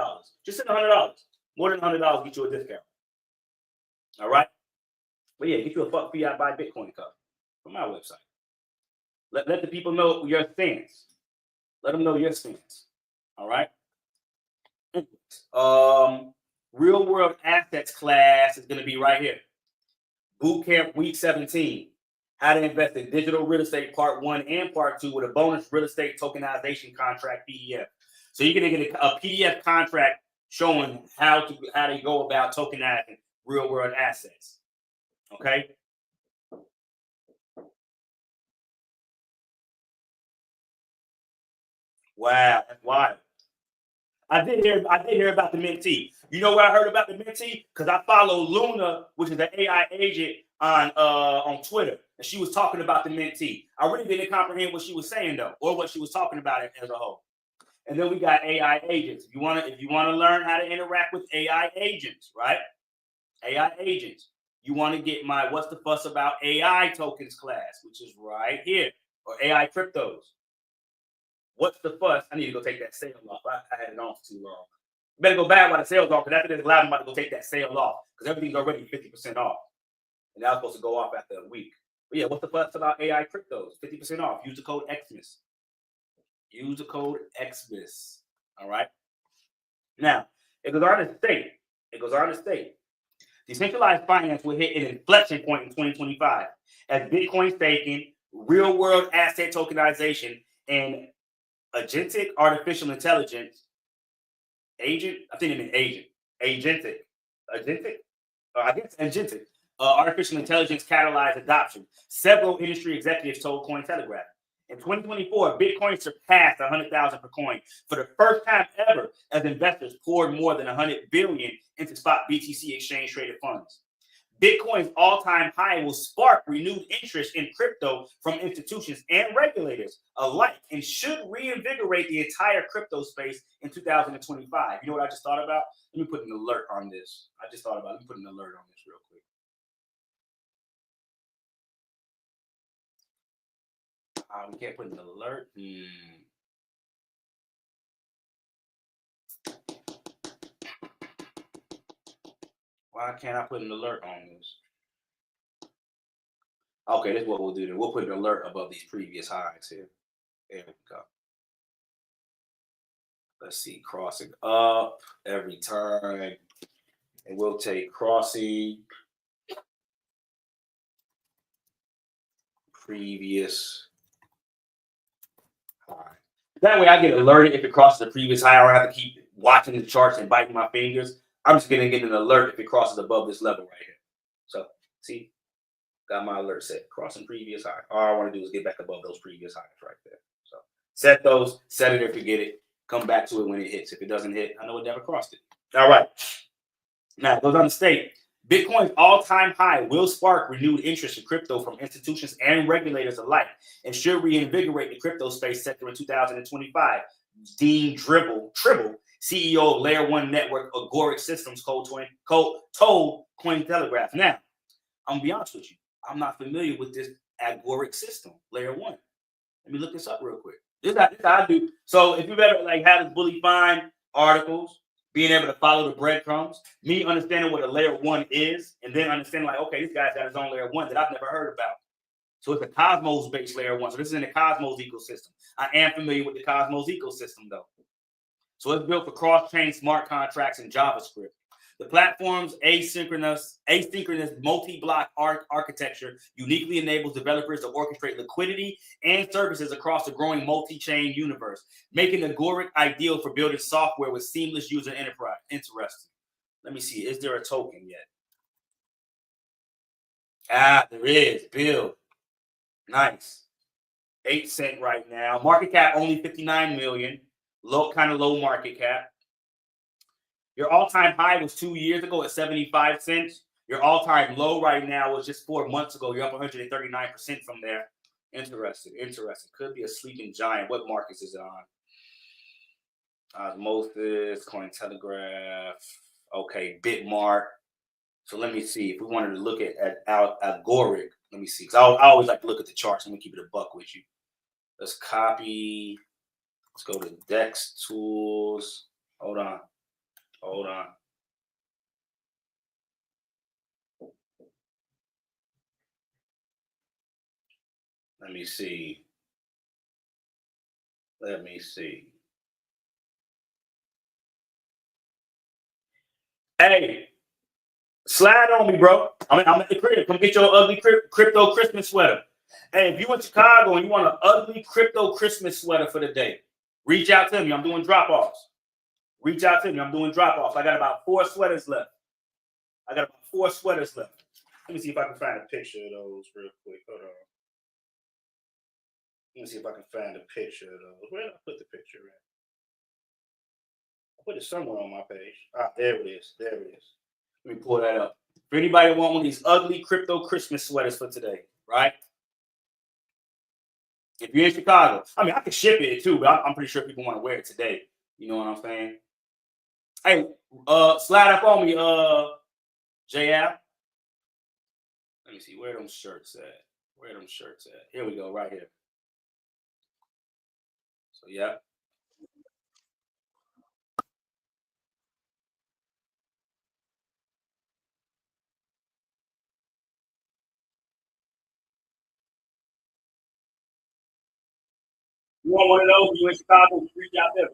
Just spend $100. More than $100 get you a discount. All right? But yeah, get you a fuck fiat buy Bitcoin cup from my website. Let the people know your stance. Let them know your stance. All right? Real world assets class is going to be right here. Bootcamp Week 17. How to invest in digital real estate Part 1 and Part 2 with a bonus real estate tokenization contract PDF. So you're going to get a PDF contract showing how to go about tokenizing real world assets. Okay. Wow, that's wild. I did hear about the Mentee. You know what I heard about the Mentee? Because I follow Luna, which is an AI agent on Twitter, and she was talking about the Mentee. I really didn't comprehend what she was saying though, or what she was talking about as a whole. And then we got AI agents. If you want to learn how to interact with AI agents, right? AI agents. You want to get my What's the Fuss About AI tokens class, which is right here, or AI cryptos. What's the fuss? I need to go take that sale off. I had it on for too long. Better go back while the sale's off, because after this live, I'm about to go take that sale off, because everything's already 50% off. And that was supposed to go off after a week. But yeah, what's the fuss about AI cryptos? 50% off. Use the code XMIS. Use the code XMIS. All right. Now, it goes on to state. Decentralized finance will hit an inflection point in 2025 as Bitcoin staking, real world asset tokenization, and agentic artificial intelligence agent. I think it means agent. Agentic. I guess agentic. Artificial intelligence catalyzed adoption. Several industry executives told Cointelegraph. In 2024, Bitcoin surpassed 100,000 per coin for the first time ever, as investors poured more than 100 billion into spot BTC exchange traded funds. Bitcoin's all-time high will spark renewed interest in crypto from institutions and regulators alike, and should reinvigorate the entire crypto space in 2025. You know what I just thought about? Let me put an alert on this. Let me put an alert on this real quick. We can't put an alert. Why can't I put an alert on this? Okay, this is what we'll do then. We'll put an alert above these previous highs here. There we go. Let's see, crossing up every time. And we'll take crossing previous high. That way I get alerted if it crosses the previous high. I don't have to keep watching the charts and biting my fingers. I'm just going to get an alert if it crosses above this level right here. So, see, got my alert set. Crossing previous high. All I want to do is get back above those previous highs right there. So, set those, set it or forget it. Come back to it when it hits. If it doesn't hit, I know it never crossed it. All right. Now, it goes on to state, Bitcoin's all-time high will spark renewed interest in crypto from institutions and regulators alike, and should reinvigorate the crypto space sector in 2025. Dean Tribble, CEO of Layer 1 Network Agoric Systems, told Cointelegraph. Now, I'm going to be honest with you. I'm not familiar with this Agoric system, Layer 1. Let me look this up real quick. This is how I do. So if you've ever had this bully find articles, being able to follow the breadcrumbs, me understanding what a Layer 1 is, and then understanding okay, this guy's got his own Layer 1 that I've never heard about. So it's a Cosmos-based Layer 1. So this is in the Cosmos ecosystem. I am familiar with the Cosmos ecosystem, though. So it's built for cross-chain smart contracts and JavaScript. The platform's asynchronous multi-block architecture uniquely enables developers to orchestrate liquidity and services across the growing multi-chain universe, making Agoric ideal for building software with seamless user enterprise. Interesting. Let me see. Is there a token yet? There is. Build. Nice. 8 cents right now. Market cap only 59 million. Kind of low market cap. Your all-time high was 2 years ago at 75 cents. Your all-time low right now was just 4 months ago. You're up 139% from there. Interesting. Could be a sleeping giant. What markets is it on? Osmosis, Cointelegraph. Okay, Bitmark. So let me see. If we wanted to look at Agoric, let me see. Because I always like to look at the charts. Let me keep it a buck with you. Let's copy. Let's go to Dex Tools. Hold on. Let me see. Hey, slide on me, bro. I'm at the crib. Come get your ugly crypto Christmas sweater. Hey, if you in Chicago and you want an ugly crypto Christmas sweater for the day, reach out to me. I'm doing drop-offs. Reach out to me. I'm doing drop-offs. I got about 4 sweaters left. Let me see if I can find a picture of those real quick. Hold on. Let me see if I can find a picture of those. Where did I put the picture at? I put it somewhere on my page. There it is. Let me pull that up. For anybody that want one of these ugly crypto Christmas sweaters for today, right? If you're in Chicago, I mean, I could ship it too, but I'm pretty sure people want to wear it today. You know what I'm saying? Hey, slide up on me, JL. Let me see where them shirts at. Here we go, right here. So yeah. You want one of those? You in Chicago? Reach out there.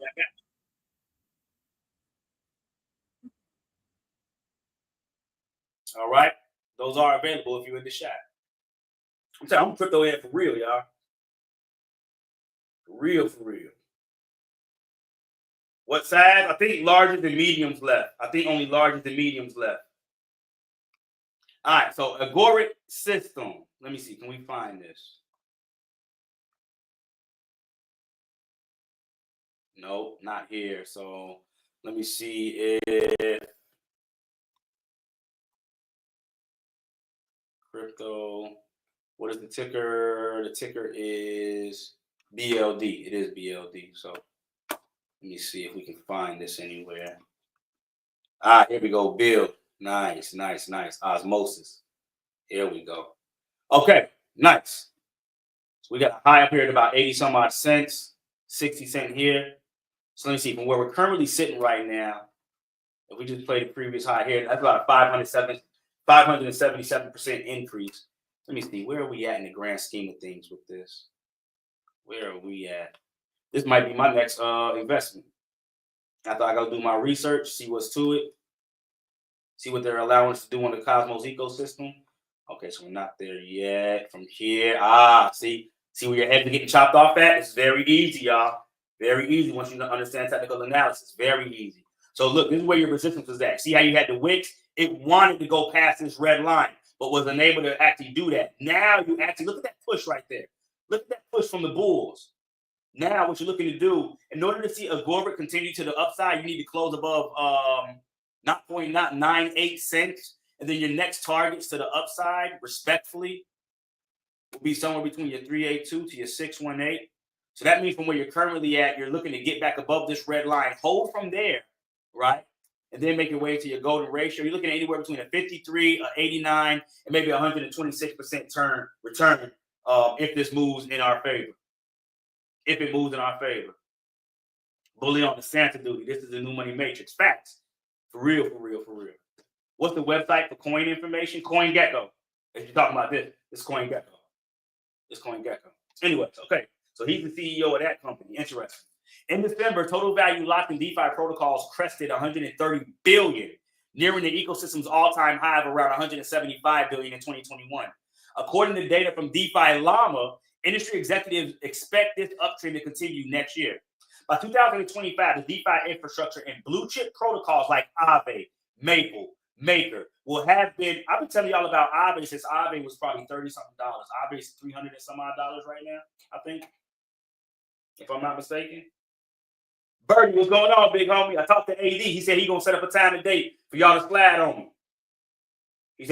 All right, those are available if you're in the shop. I'm telling you, I'm crypto head for real, y'all. For real. What size? I think larger than mediums left. Only larger than mediums left. All right, so Agoric system. Let me see. Can we find this? No, not here. So let me see if crypto. What is the ticker? The ticker is BLD. It is BLD. So let me see if we can find this anywhere. Here we go. Build. Nice. Osmosis. Here we go. Okay, nice. So we got a high up here at about 80 some odd cents, 60 cents here. So let me see from where we're currently sitting right now. If we just play the previous high here, that's about a 577% increase. Let me see, where are we at in the grand scheme of things with this? Where are we at? This might be my next investment. After I go do my research, see what's to it, see what they're allowing us to do on the Cosmos ecosystem. Okay, so we're not there yet. From here, see where your heads are getting chopped off at? It's very easy, y'all. Very easy once you understand technical analysis. Very easy. So look, this is where your resistance was at. See how you had the wicks? It wanted to go past this red line, but was unable to actually do that. Now you actually look at that push right there. Look at that push from the bulls. Now what you're looking to do, in order to see Agoric continue to the upside, you need to close above 0.98 cents. And then your next targets to the upside, respectfully, will be somewhere between your 382 to your 618. So that means from where you're currently at, you're looking to get back above this red line. Hold from there, right? And then make your way to your golden ratio. You're looking at anywhere between a 53, a 89, and maybe 126% return if this moves in our favor. If it moves in our favor. Bully on the Santa duty. This is the new money matrix. Facts. For real. What's the website for coin information? CoinGecko. If you're talking about this, it's CoinGecko. Anyways, okay. So he's the CEO of that company. Interesting. In December, total value locked in DeFi protocols crested 130 billion, nearing the ecosystem's all-time high of around 175 billion in 2021. According to data from DeFi Llama, industry executives expect this uptrend to continue next year. By 2025, the DeFi infrastructure and blue chip protocols like Aave, Maple, Maker will have been. I've been telling y'all about Aave since Aave was probably $30-something. Aave is $300 and some odd dollars right now, I think, if I'm not mistaken. Birdie, what's going on, big homie? I talked to AD. He said he's gonna set up a time and date for y'all to slide on me. Just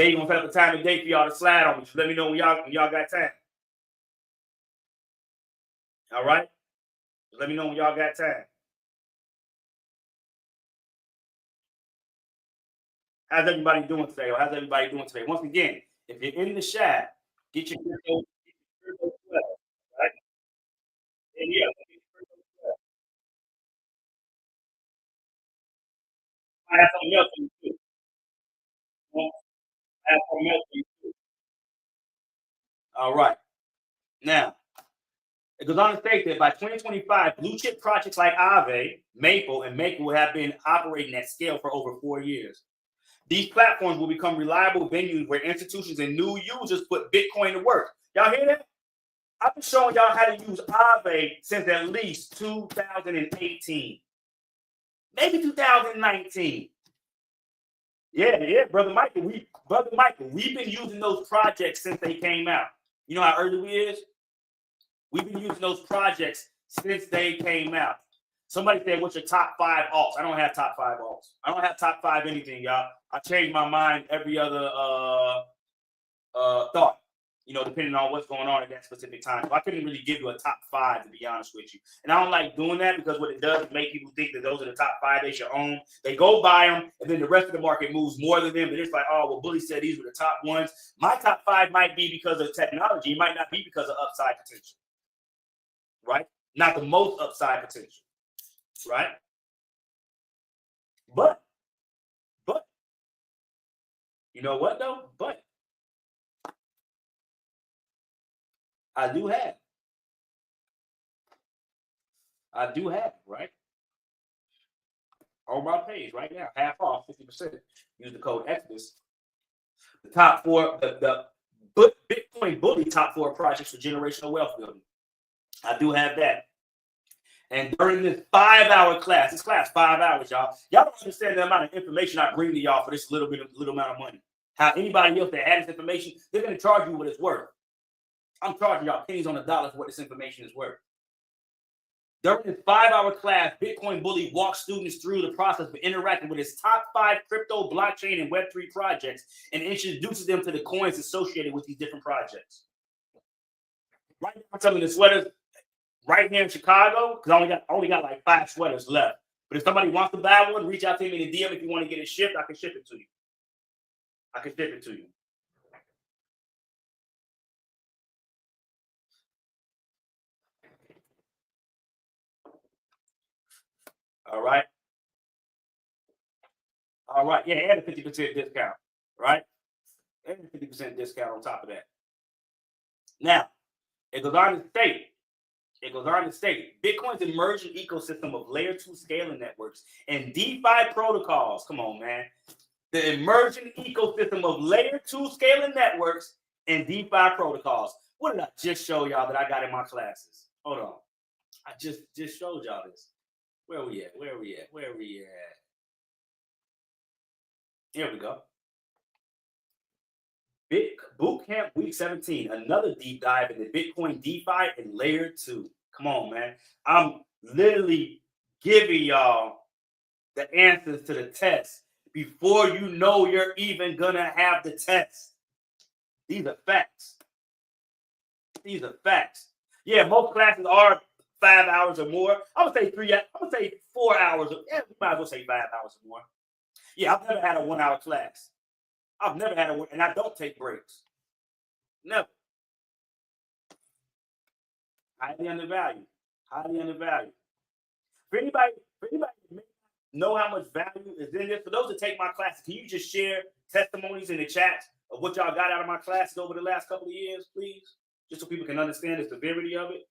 let me know when y'all got time. All right. Just let me know when y'all got time. How's everybody doing today? Once again, if you're in the chat, get your crypto sweat, right? And yeah, I have something else for you too. All right. Now, it goes on to state that by 2025, blue chip projects like Aave, Maple, and Maker will have been operating at scale for over 4 years. These platforms will become reliable venues where institutions and new users put Bitcoin to work. Y'all hear that? I've been showing y'all how to use Aave since at least 2018. maybe 2019. Yeah, Brother Michael. We've been using those projects since they came out. You know how early we is? We've been using those projects since they came out. Somebody said, what's your top 5 alts? I don't have top 5 alts. I don't have top 5 anything, y'all. I change my mind every other thought, you know, depending on what's going on at that specific time. So I couldn't really give you a top 5, to be honest with you. And I don't like doing that because what it does is make people think that those are the top 5 they should own. They go buy them, and then the rest of the market moves more than them. But it's like, oh, well, Bully said these were the top ones. My top 5 might be because of technology. It might not be because of upside potential, right? Not the most upside potential, right? But, you know what, though? But I do have, right? On my page right now, half off, 50%. Use the code Exodus. The top 4, the Bitcoin Bully top 4 projects for generational wealth building. I do have that. And during this 5-hour class, this class 5 hours, y'all don't understand the amount of information I bring to y'all for this little amount of money. How anybody else that adds information, they're going to charge you what it's worth. I'm charging y'all pennies on the dollar for what this information is worth. During this 5-hour class, Bitcoin Bully walks students through the process of interacting with his top 5 crypto, blockchain, and Web3 projects and introduces them to the coins associated with these different projects. Right now, I'm telling you, the sweaters right here in Chicago, because I only got like 5 sweaters left. But if somebody wants to buy one, reach out to me in the DM if you want to get it shipped. I can ship it to you. All right. Yeah, and a 50% discount, right? And a 50% discount on top of that. Now, it goes on to state, Bitcoin's emerging ecosystem of layer 2 scaling networks and DeFi protocols. Come on, man. The emerging ecosystem of layer 2 scaling networks and DeFi protocols. What did I just show y'all that I got in my classes? Hold on. I just showed y'all this. Where we at? Here we go. Bootcamp Week 17, another deep dive into Bitcoin DeFi and Layer 2. Come on, man. I'm literally giving y'all the answers to the test before you know you're even going to have the test. These are facts. Yeah, most classes are 5 hours or more. I would say 4 hours. Yeah, we might as well say 5 hours or more. Yeah, I've never had a 1-hour class. I've never had and I don't take breaks. Never. Highly undervalued. For anybody know how much value is in this, for those that take my classes, can you just share testimonies in the chat of what y'all got out of my classes over the last couple of years, please? Just so people can understand the severity of it.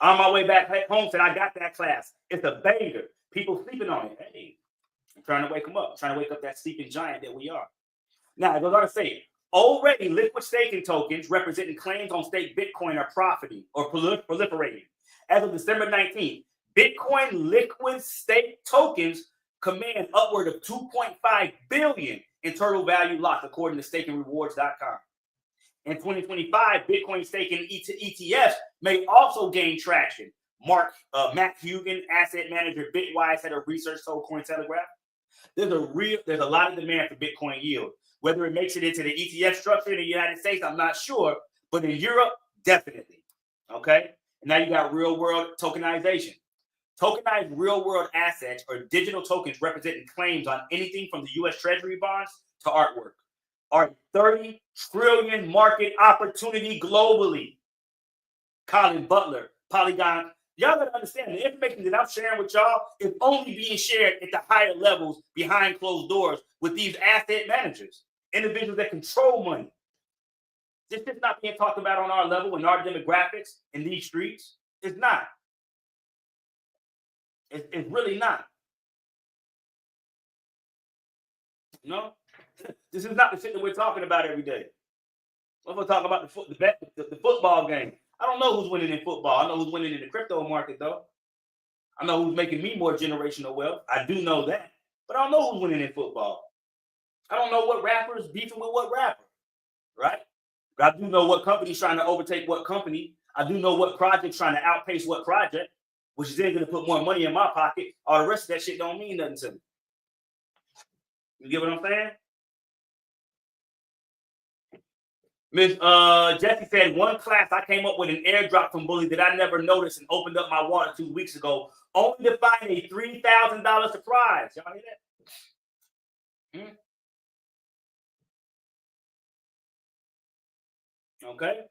On my way back home, said I got that class. It's a banger. People sleeping on it. Hey, I'm trying to wake them up. I'm trying to wake up that sleeping giant that we are. Now, it goes on to say, already liquid staking tokens representing claims on staked Bitcoin are profiting or proliferating. As of December 19th, Bitcoin liquid stake tokens command upward of 2.5 billion in total value locked, according to stakingrewards.com. In 2025, Bitcoin staking ETFs may also gain traction. Matt Hugan, asset manager Bitwise, head of research, told Cointelegraph. There's a lot of demand for Bitcoin yield. Whether it makes it into the ETF structure in the United States, I'm not sure, but in Europe, definitely. Okay. And now you got real world tokenization. Tokenized real world assets or digital tokens representing claims on anything from the U.S. Treasury bonds to artwork are 30 trillion market opportunity globally. Colin Butler, Polygon. Y'all gotta understand the information that I'm sharing with y'all is only being shared at the higher levels behind closed doors with these asset managers, individuals that control money. This is not being talked about on our level in our demographics in these streets. It's not. It's really not. You know, this is not the shit that we're talking about every day. We're going to talk about the football game. I don't know who's winning in football. I know who's winning in the crypto market, though. I know who's making me more generational wealth. I do know that. But I don't know who's winning in football. I don't know what rapper is beefing with what rapper, right? But I do know what company's trying to overtake what company. I do know what project's trying to outpace what project, which is then going to put more money in my pocket. All the rest of that shit don't mean nothing to me. You get what I'm saying? Miss Jesse said, one class I came up with an airdrop from Bully that I never noticed and opened up my wallet 2 weeks ago, only to find a $3,000 surprise. Y'all hear that? Okay.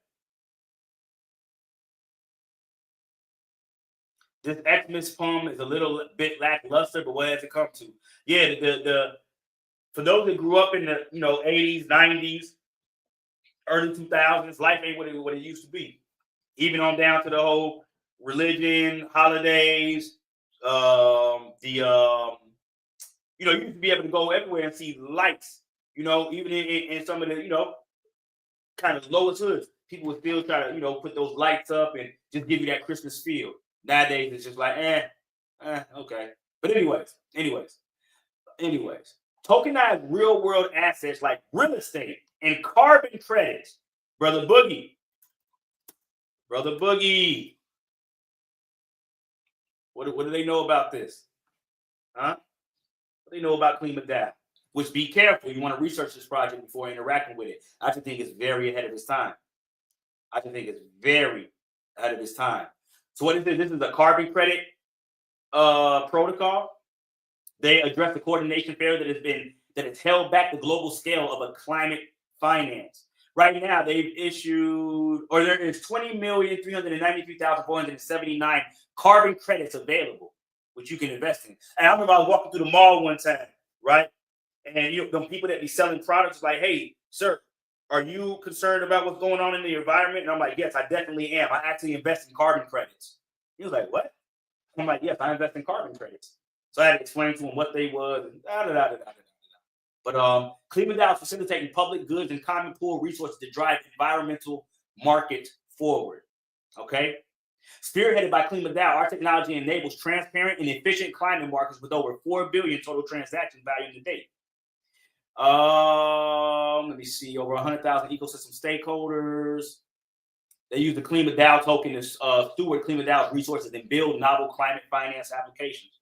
This Xmas poem is a little bit lackluster, but what has it come to? Yeah, the for those that grew up in the 80s, 90s, early 2000s, life ain't what it used to be. Even on down to the whole religion, holidays, you used to be able to go everywhere and see lights, even in some of the, kind of lowest hoods. People would still try to, put those lights up and just give you that Christmas feel. Nowadays, it's just like, okay. But anyways, tokenized real world assets like real estate and carbon credits. Brother Boogie. What do they know about this? Huh? What do they know about Klima DAO? Which, be careful. You want to research this project before interacting with it. I just think it's very ahead of its time. So what is this? This is a carbon credit protocol. They address the coordination failure that has held back the global scale of a climate finance. Right now, they've issued, or there is 20,393,479 carbon credits available, which you can invest in. And I remember I was walking through the mall one time, right? And them people that be selling products like, hey, sir, are you concerned about what's going on in the environment? And I'm like, yes, I definitely am. I actually invest in carbon credits. He was like, what? I'm like, yes, I invest in carbon credits. So I had to explain to him what they was. And But Klima DAO is facilitating public goods and common pool resources to drive environmental markets forward. Okay? Spearheaded by Klima DAO, our technology enables transparent and efficient climate markets with over 4 billion total transaction value to date. Let me see, over 100,000 ecosystem stakeholders. They use the Klima DAO token to steward Klima DAO's resources and build novel climate finance applications.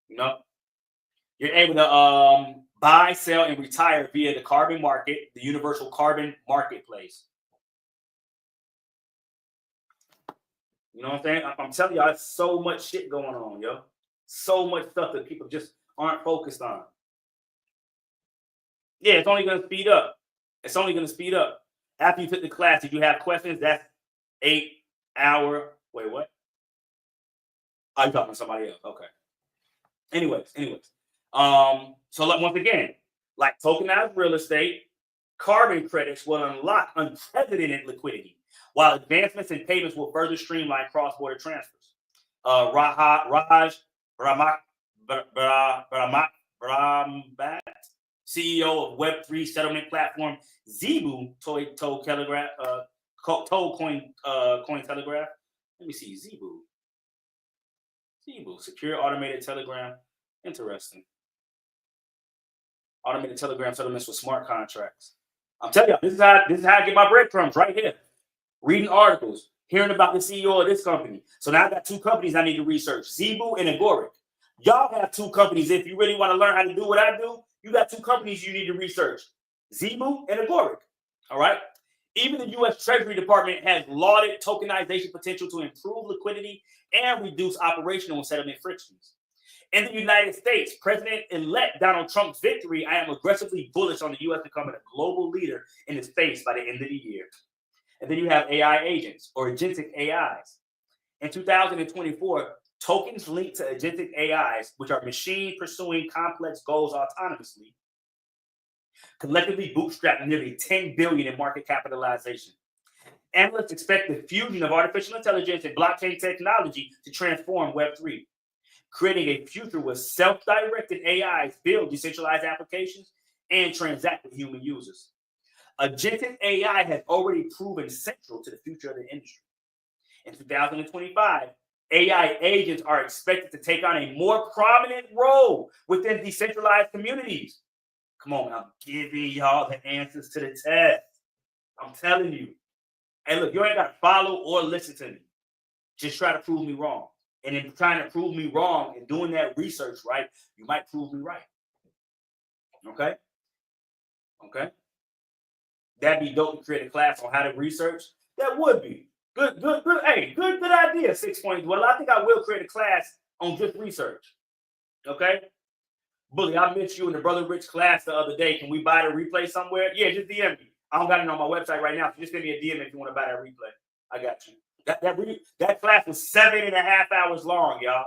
You're able to buy, sell, and retire via the carbon market, the universal carbon marketplace. You know what I'm saying? I'm telling y'all, there's so much shit going on, yo. So much stuff that people just aren't focused on. Yeah, it's only going to speed up. After you took the class, if you have questions, that's 8 hour. Wait, what? Oh, you're talking to somebody else. Okay. Anyways. So once again, like tokenized real estate, carbon credits will unlock unprecedented liquidity, while advancements in payments will further streamline cross-border transfers. Raj Brahmat, CEO of Web3 settlement platform Zebu, told Cointelegraph. Let me see, Zebu, secure automated telegram. Interesting. Automated telegram settlements with smart contracts. I'm telling you, this is how I get my breadcrumbs right here. Reading articles, hearing about the CEO of this company. So now I got 2 companies I need to research: Zebu and Agoric. Y'all have 2 companies. If you really want to learn how to do what I do, you got 2 companies you need to research: Zebu and Agoric. All right. Even the U.S. Treasury Department has lauded tokenization potential to improve liquidity and reduce operational and settlement frictions. In the United States, President-elect Donald Trump's victory, I am aggressively bullish on the U.S. becoming a global leader in this space by the end of the year. And then you have AI agents, or agentic AIs. In 2024, tokens linked to agentic AIs, which are machines pursuing complex goals autonomously, collectively bootstrapped nearly $10 billion in market capitalization. Analysts expect the fusion of artificial intelligence and blockchain technology to transform Web3, creating a future where self-directed AIs build decentralized applications and transact with human users. Agentic AI has already proven central to the future of the industry. In 2025, AI agents are expected to take on a more prominent role within decentralized communities. Come on, I'm giving y'all the answers to the test. I'm telling you. Hey, look, you ain't got to follow or listen to me. Just try to prove me wrong. And in trying to prove me wrong and doing that research, right, you might prove me right. Okay? Okay? That'd be dope to create a class on how to research. That would be. Good. Hey, good idea, 6 points. Well, I think I will create a class on just research. Okay? Bully, I met you in the Brother Rich class the other day. Can we buy the replay somewhere? Yeah, just DM me. I don't got it on my website right now, so just send me a DM if you want to buy that replay. I got you. That class was 7.5 hours long, y'all.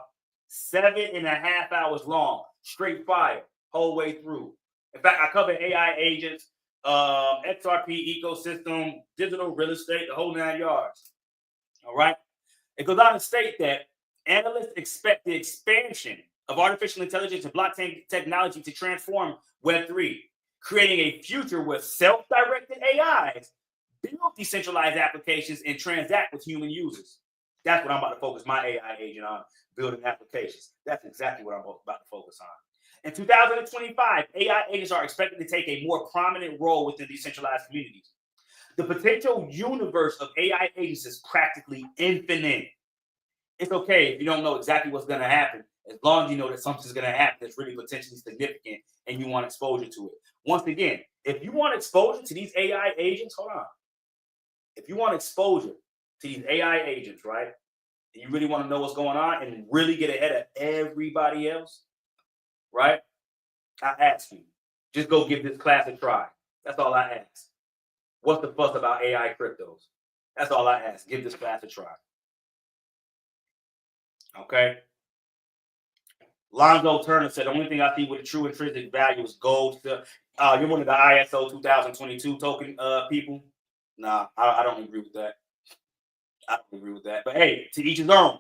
7.5 hours long. Straight fire, whole way through. In fact, I covered AI agents, XRP ecosystem, digital real estate, the whole 9 yards. All right? It goes on to state that analysts expect the expansion of artificial intelligence and blockchain technology to transform Web3, creating a future where self-directed AIs build decentralized applications and transact with human users. That's what I'm about to focus my AI agent on, building applications. That's exactly what I'm about to focus on. In 2025, AI agents are expected to take a more prominent role within decentralized communities. The potential universe of AI agents is practically infinite. It's okay if you don't know exactly what's going to happen, as long as you know that something's going to happen that's really potentially significant and you want exposure to it. Once again, if you want exposure to these AI agents, hold on. If you want exposure to these AI agents, right, and you really want to know what's going on and really get ahead of everybody else, right, I ask you, just go give this class a try. That's all I ask. What's the fuss about AI cryptos? That's all I ask. Give this class a try. Okay? Lonzo Turner said, the only thing I see with the true intrinsic value is gold. You're one of the ISO 2022 token people? Nah, I don't agree with that. I don't agree with that. But hey, to each his own.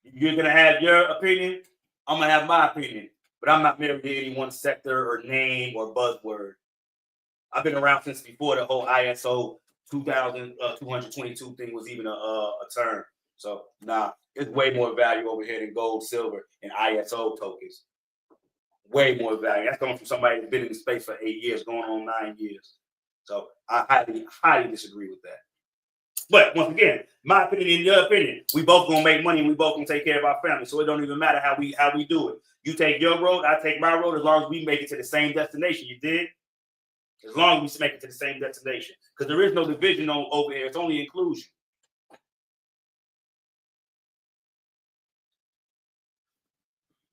You're going to have your opinion. I'm going to have my opinion. But I'm not married to any one sector or name or buzzword. I've been around since before the whole ISO 222 thing was even a term. So, nah, it's way more value over here than gold, silver, and ISO tokens. Way more value. That's coming from somebody that's been in the space for 8 years, going on 9 years. So, I highly disagree with that. But once again, my opinion and your opinion, we both gonna make money and we both gonna take care of our family. So it don't even matter how we do it. You take your road, I take my road, as long as we make it to the same destination. You did? As long as we make it to the same destination. Because there is no division over here. It's only inclusion.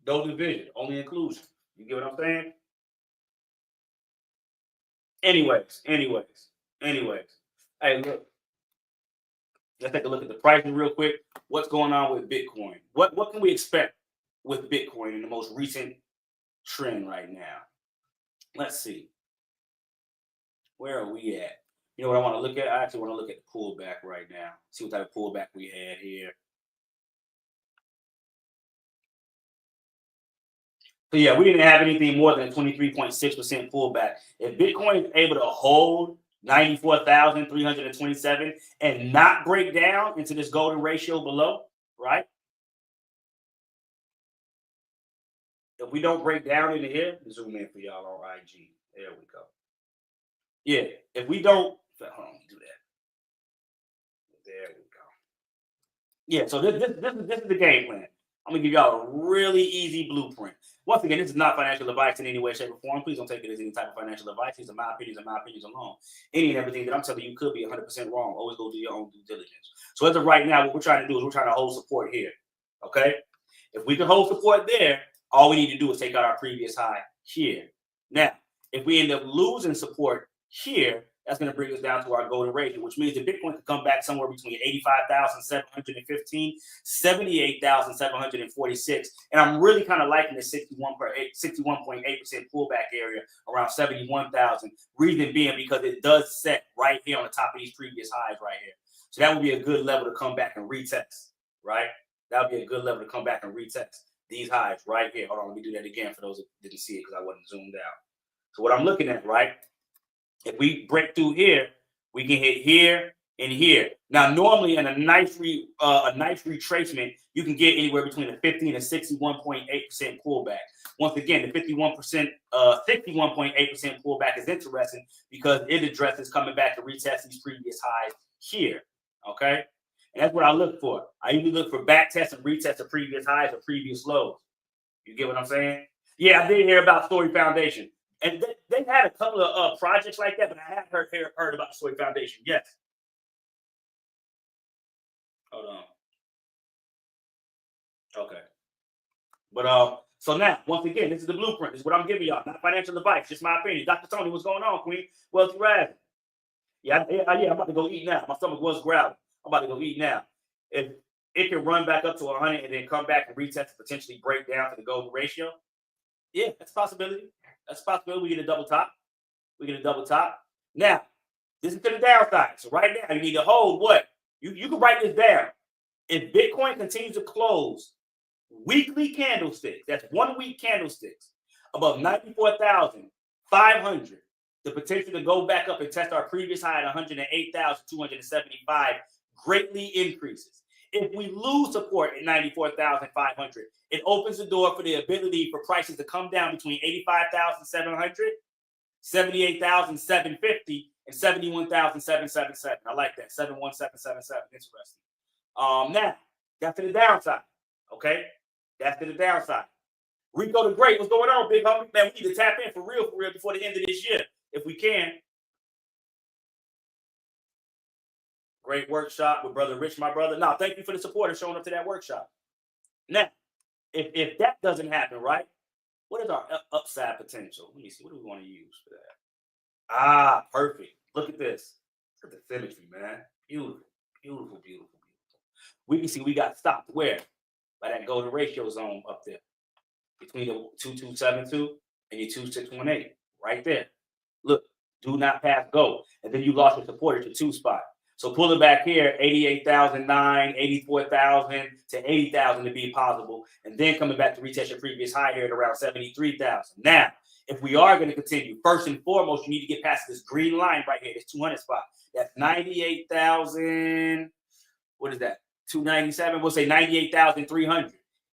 No division, only inclusion. You get what I'm saying? Anyways. Hey, look. Let's take a look at the pricing real quick. What's going on with Bitcoin? What can we expect with Bitcoin in the most recent trend right now? Let's see. Where are we at? You know what I want to look at? I actually want to look at the pullback right now. See what type of pullback we had here. So yeah, we didn't have anything more than a 23.6% pullback. If Bitcoin is able to hold 94,327 and not break down into this golden ratio below, right? If we don't break down into here, zoom in for y'all on IG. There we go. Yeah, if we don't, hold on, let me do that. There we go. Yeah, so this is the game plan. I'm gonna give y'all a really easy blueprint. Once again, this is not financial advice in any way, shape, or form. Please don't take it as any type of financial advice. These are my opinions and my opinions alone. Any and everything that I'm telling you could be 100% wrong. Always go do your own due diligence. So as of right now, what we're trying to do is we're trying to hold support here. Okay? If we can hold support there, all we need to do is take out our previous high here. Now, if we end up losing support here, that's going to bring us down to our golden ratio, which means that Bitcoin could come back somewhere between 85,715, 78,746. And I'm really kind of liking the 61.8% pullback area around 71,000. Reason being because it does set right here on the top of these previous highs right here. So that would be a good level to come back and retest, right? That would be a good level to come back and retest these highs right here. Hold on, let me do that again for those that didn't see it because I wasn't zoomed out. So what I'm looking at, right? If we break through here, we can hit here in here. Now, normally in a nice retracement, you can get anywhere between a 50 and a 61.8% pullback. Once again, the 61%, 61.8% pullback is interesting because it addresses coming back to retest these previous highs here. Okay, and that's what I look for. I usually look for back tests and retest of previous highs or previous lows. You get what I'm saying? Yeah, I did hear about Story Foundation, and they've had a couple of projects like that, but I have heard about Story Foundation. Yes. Hold on. Okay. But so now, once again, this is the blueprint. This is what I'm giving y'all. Not financial advice, just my opinion. Dr. Tony, what's going on, Queen? Wealthy Rising. Yeah, I'm about to go eat now. My stomach was growling. I'm about to go eat now. If it can run back up to 100 and then come back and retest and potentially break down to the golden ratio, yeah, that's a possibility. That's a possibility. We get a double top. Now, this is to the downside. So right now, you need to hold what? You can write this down. If Bitcoin continues to close weekly candlesticks, that's 1 week candlesticks, above 94,500, the potential to go back up and test our previous high at 108,275 greatly increases. If we lose support at 94,500, it opens the door for the ability for prices to come down between 85,700, 78,750, and 71,777. I like that. 71777. Interesting. Now, that's to the downside. Okay? That's to the downside. Rico the Great, what's going on, big homie? Man, we need to tap in for real before the end of this year, if we can. Great workshop with Brother Rich, my brother. No, thank you for the support and showing up to that workshop. Now, if that doesn't happen, right, what is our upside potential? Let me see. What do we want to use for that? Ah, perfect. Look at this. Look at the symmetry, man. Beautiful, beautiful, beautiful, beautiful. We can see we got stopped where? By that golden ratio zone up there. Between the 2272 and your 2618. Right there. Look, do not pass go. And then you lost your support at your 2 spot. So pull it back here, 88,009, 84,000 to 80,000 to be possible. And then coming back to retest your previous high here at around 73,000. Now, if we are going to continue, first and foremost, you need to get past this green line right here, this 200 spot. That's 98,000. What is that? 297. We'll say 98,300.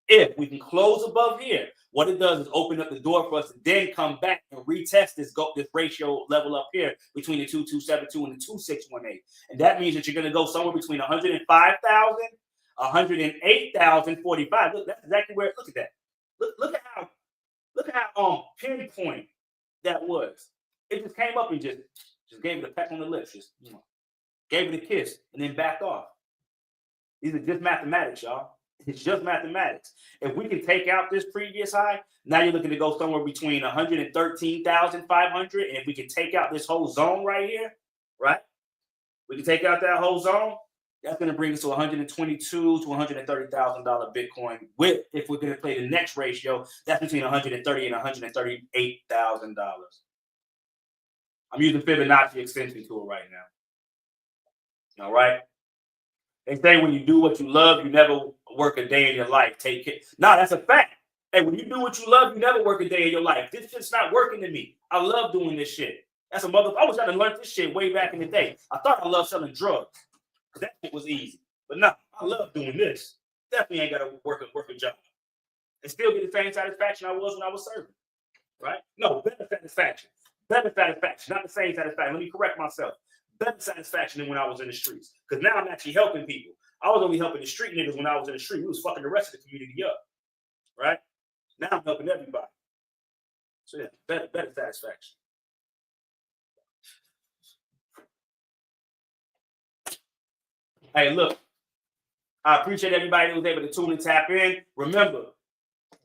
If we can close above here, what it does is open up the door for us to then come back and retest this ratio level up here between the 2272 and the 2618. And that means that you're going to go somewhere between 105,000, 108,045. Look, that's exactly where. Look at that. Look at how pinpoint that was. It just came up and just gave it a peck on the lips, just gave it a kiss, and then backed off. These are just mathematics, y'all. It's just mathematics. If we can take out this previous high, now you're looking to go somewhere between 113,500. And if we can take out this whole zone right here, right? We can take out that whole zone. That's going to bring us to $122,000 to $130,000 Bitcoin. If we're going to play the next ratio, that's between $130,000 and $138,000. I'm using Fibonacci extension tool right now. All right. They say when you do what you love, you never work a day in your life. Take it. No, that's a fact. Hey, when you do what you love, you never work a day in your life. This shit's not working to me. I love doing this shit. That's a mother. I was trying to learn this shit way back in the day. I thought I loved selling drugs. That shit was easy. But no, I love doing this. Definitely ain't got to work a job. And still get the same satisfaction I was when I was serving. Right? No, better satisfaction. Better satisfaction. Not the same satisfaction. Let me correct myself. Better satisfaction than when I was in the streets. Because now I'm actually helping people. I was only helping the street niggas when I was in the street. We was fucking the rest of the community up. Right? Now I'm helping everybody. So yeah, better satisfaction. Hey, look. I appreciate everybody that was able to tune and tap in. Remember,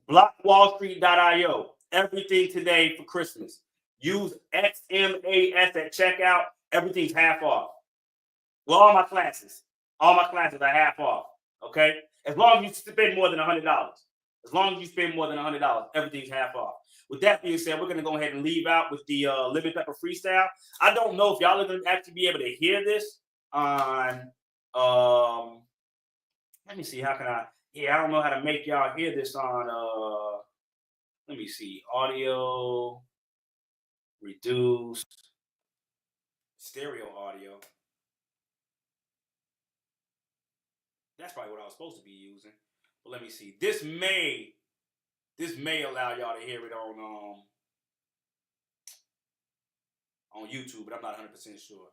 blockwallstreet.io. Everything today for Christmas. Use XMAS at checkout. Everything's half off. Well, all my classes are half off. Okay? As long as you spend more than $100. Everything's half off. With that being said, we're going to go ahead and leave out with the Lemon Pepper Freestyle. I don't know if y'all are going to actually be able to hear this on, let me see, how can I don't know how to make y'all hear this on, let me see, audio, reduce, stereo audio. That's probably what I was supposed to be using. But let me see. This may allow y'all to hear it on YouTube, but I'm not 100% sure.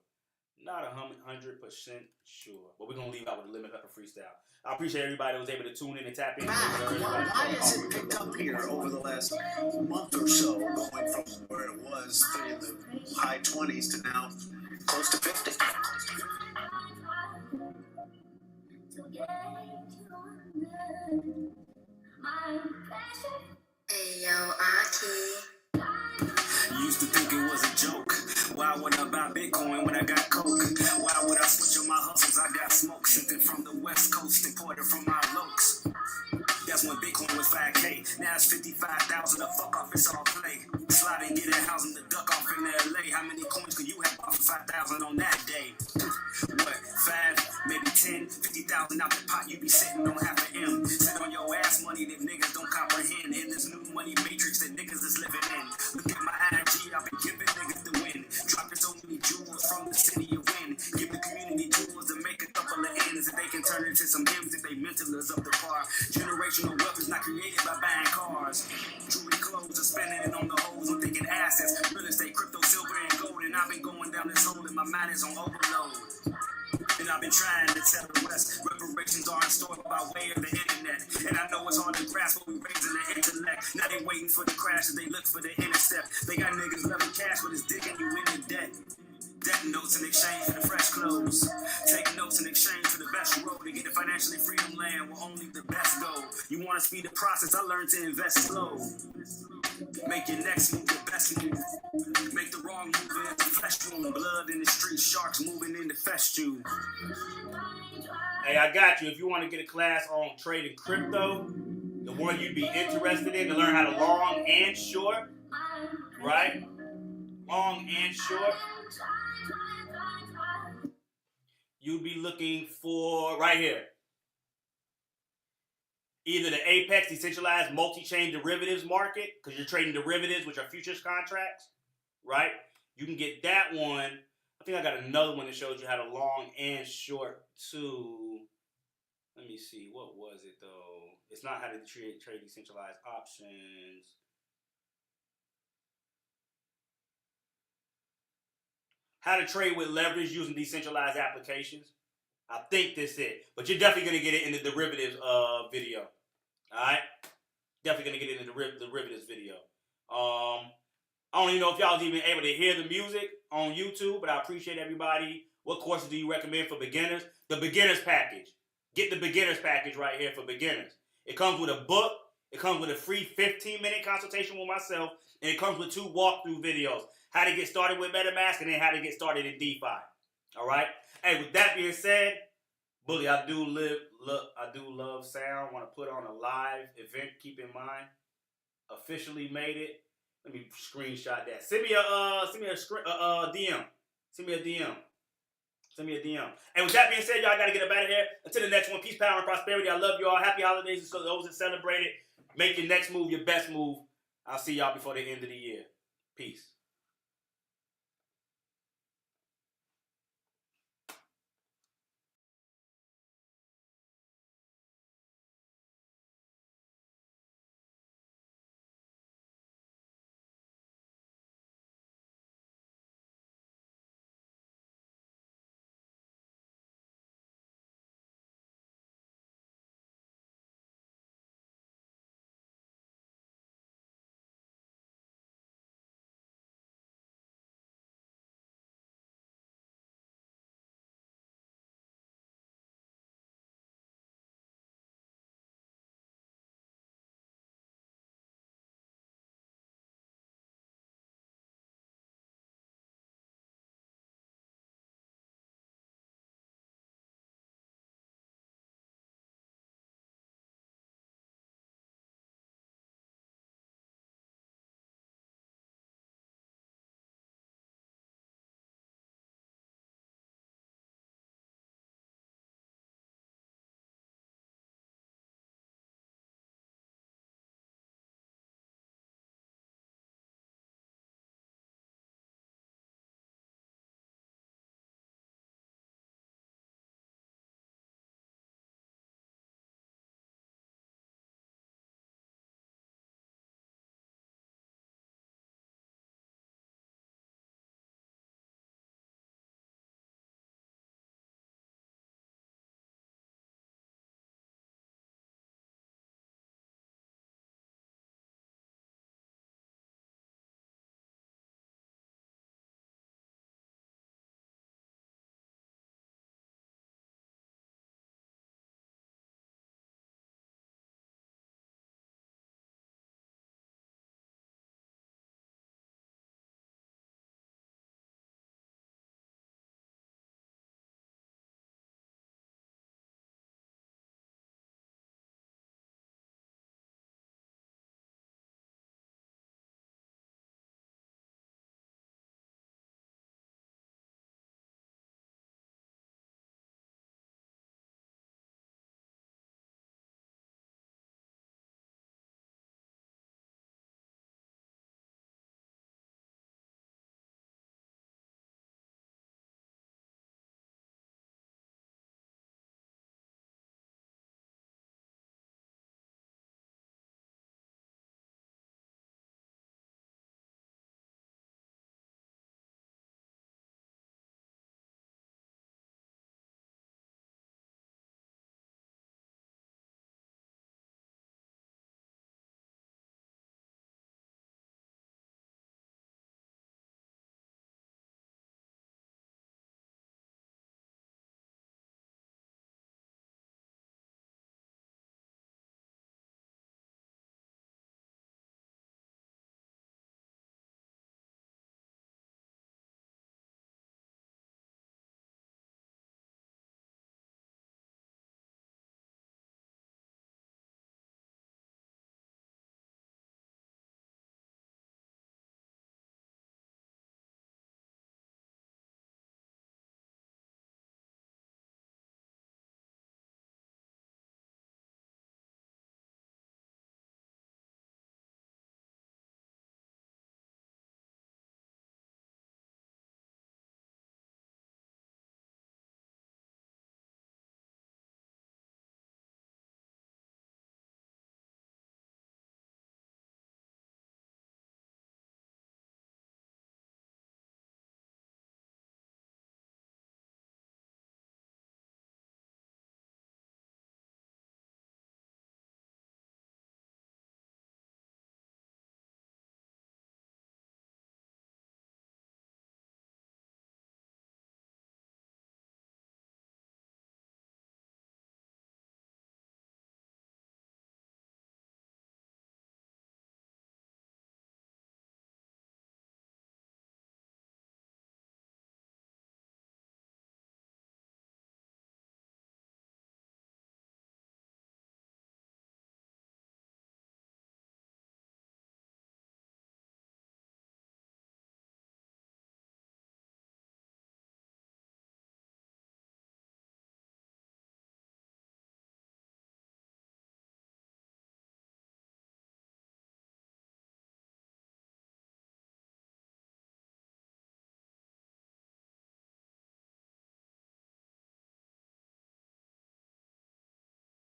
Not 100% sure. But we're going to leave out with the Lemon Pepper Freestyle. I appreciate everybody that was able to tune in and tap in. Why has it picked up here over the last month or so, going from where it was in the high 20s to now close to 50? Hey, yo, Aki. Used to think it was a joke. Why would I buy Bitcoin when I got coke? Why would I switch on my hustles? I got smoke. Sent it from the West Coast, imported from my lokes. That's when Bitcoin was 5K. Now it's 55,000. The fuck off, it's all play. Slide and get a house in the duck off in LA. How many coins could you have off 5,000 on that day? What, 5, maybe 10, 50,000 out the pot, you be sitting on half an M. Sit on your ass money that niggas don't comprehend. In this new money matrix that niggas is living in. Look at my IG, I've been giving niggas the win. Dropping so many jewels from the city you win. Give the community tools to make a couple of ends. If they can turn into some M's if they mental is up to par. Generational wealth is not created by buying cars. Jewelry clothes are spending it on the hoes. I'm thinking assets, real estate, crypto, silver, and gold. And I've been going down this hole and my mind is on overload. And I've been trying to tell the rest. Reparations are in store by way of the internet. And I know it's hard to grasp, but we raising the intellect. Now they waiting for the crash as they look for the intercept. They got niggas loving cash, but it's digging you in the debt. Debt notes in exchange for the fresh clothes. Take notes in exchange for the best road. To get the financially freedom land where only the best go. You want to speed the process, I learned to invest slow. Make your next move your best move. Make the wrong move and it's a flesh wound. Blood in the streets, sharks moving in the fest you. Hey, I got you. If you want to get a class on trading crypto, the one you'd be interested in to learn how to long and short, right? Long and short. You'd be looking for right here. Either the Apex decentralized multi-chain derivatives market, because you're trading derivatives, which are futures contracts, right? You can get that one. I think I got another one that shows you how to long and short too. Let me see. What was it though? It's not how to trade decentralized options. How to trade with leverage using decentralized applications. I think that's it. But you're definitely going to get it in the derivatives video. Alright? Definitely going to get it in the derivatives video. I don't even know if y'all was even able to hear the music on YouTube, but I appreciate everybody. What courses do you recommend for beginners? The beginners package. Get the beginners package right here for beginners. It comes with a book. It comes with a free 15-minute consultation with myself. And it comes with 2 walkthrough videos. How to get started with MetaMask and then how to get started in DeFi. All right? Hey, with that being said, Bully, I do love sound. Want to put on a live event. Keep in mind, officially made it. Let me screenshot that. Send me a DM. Send me a DM. Send me a DM. And with that being said, y'all got to get up out of here. Until the next one, peace, power, and prosperity. I love you all. Happy holidays to those that celebrate it. Make your next move your best move. I'll see y'all before the end of the year. Peace.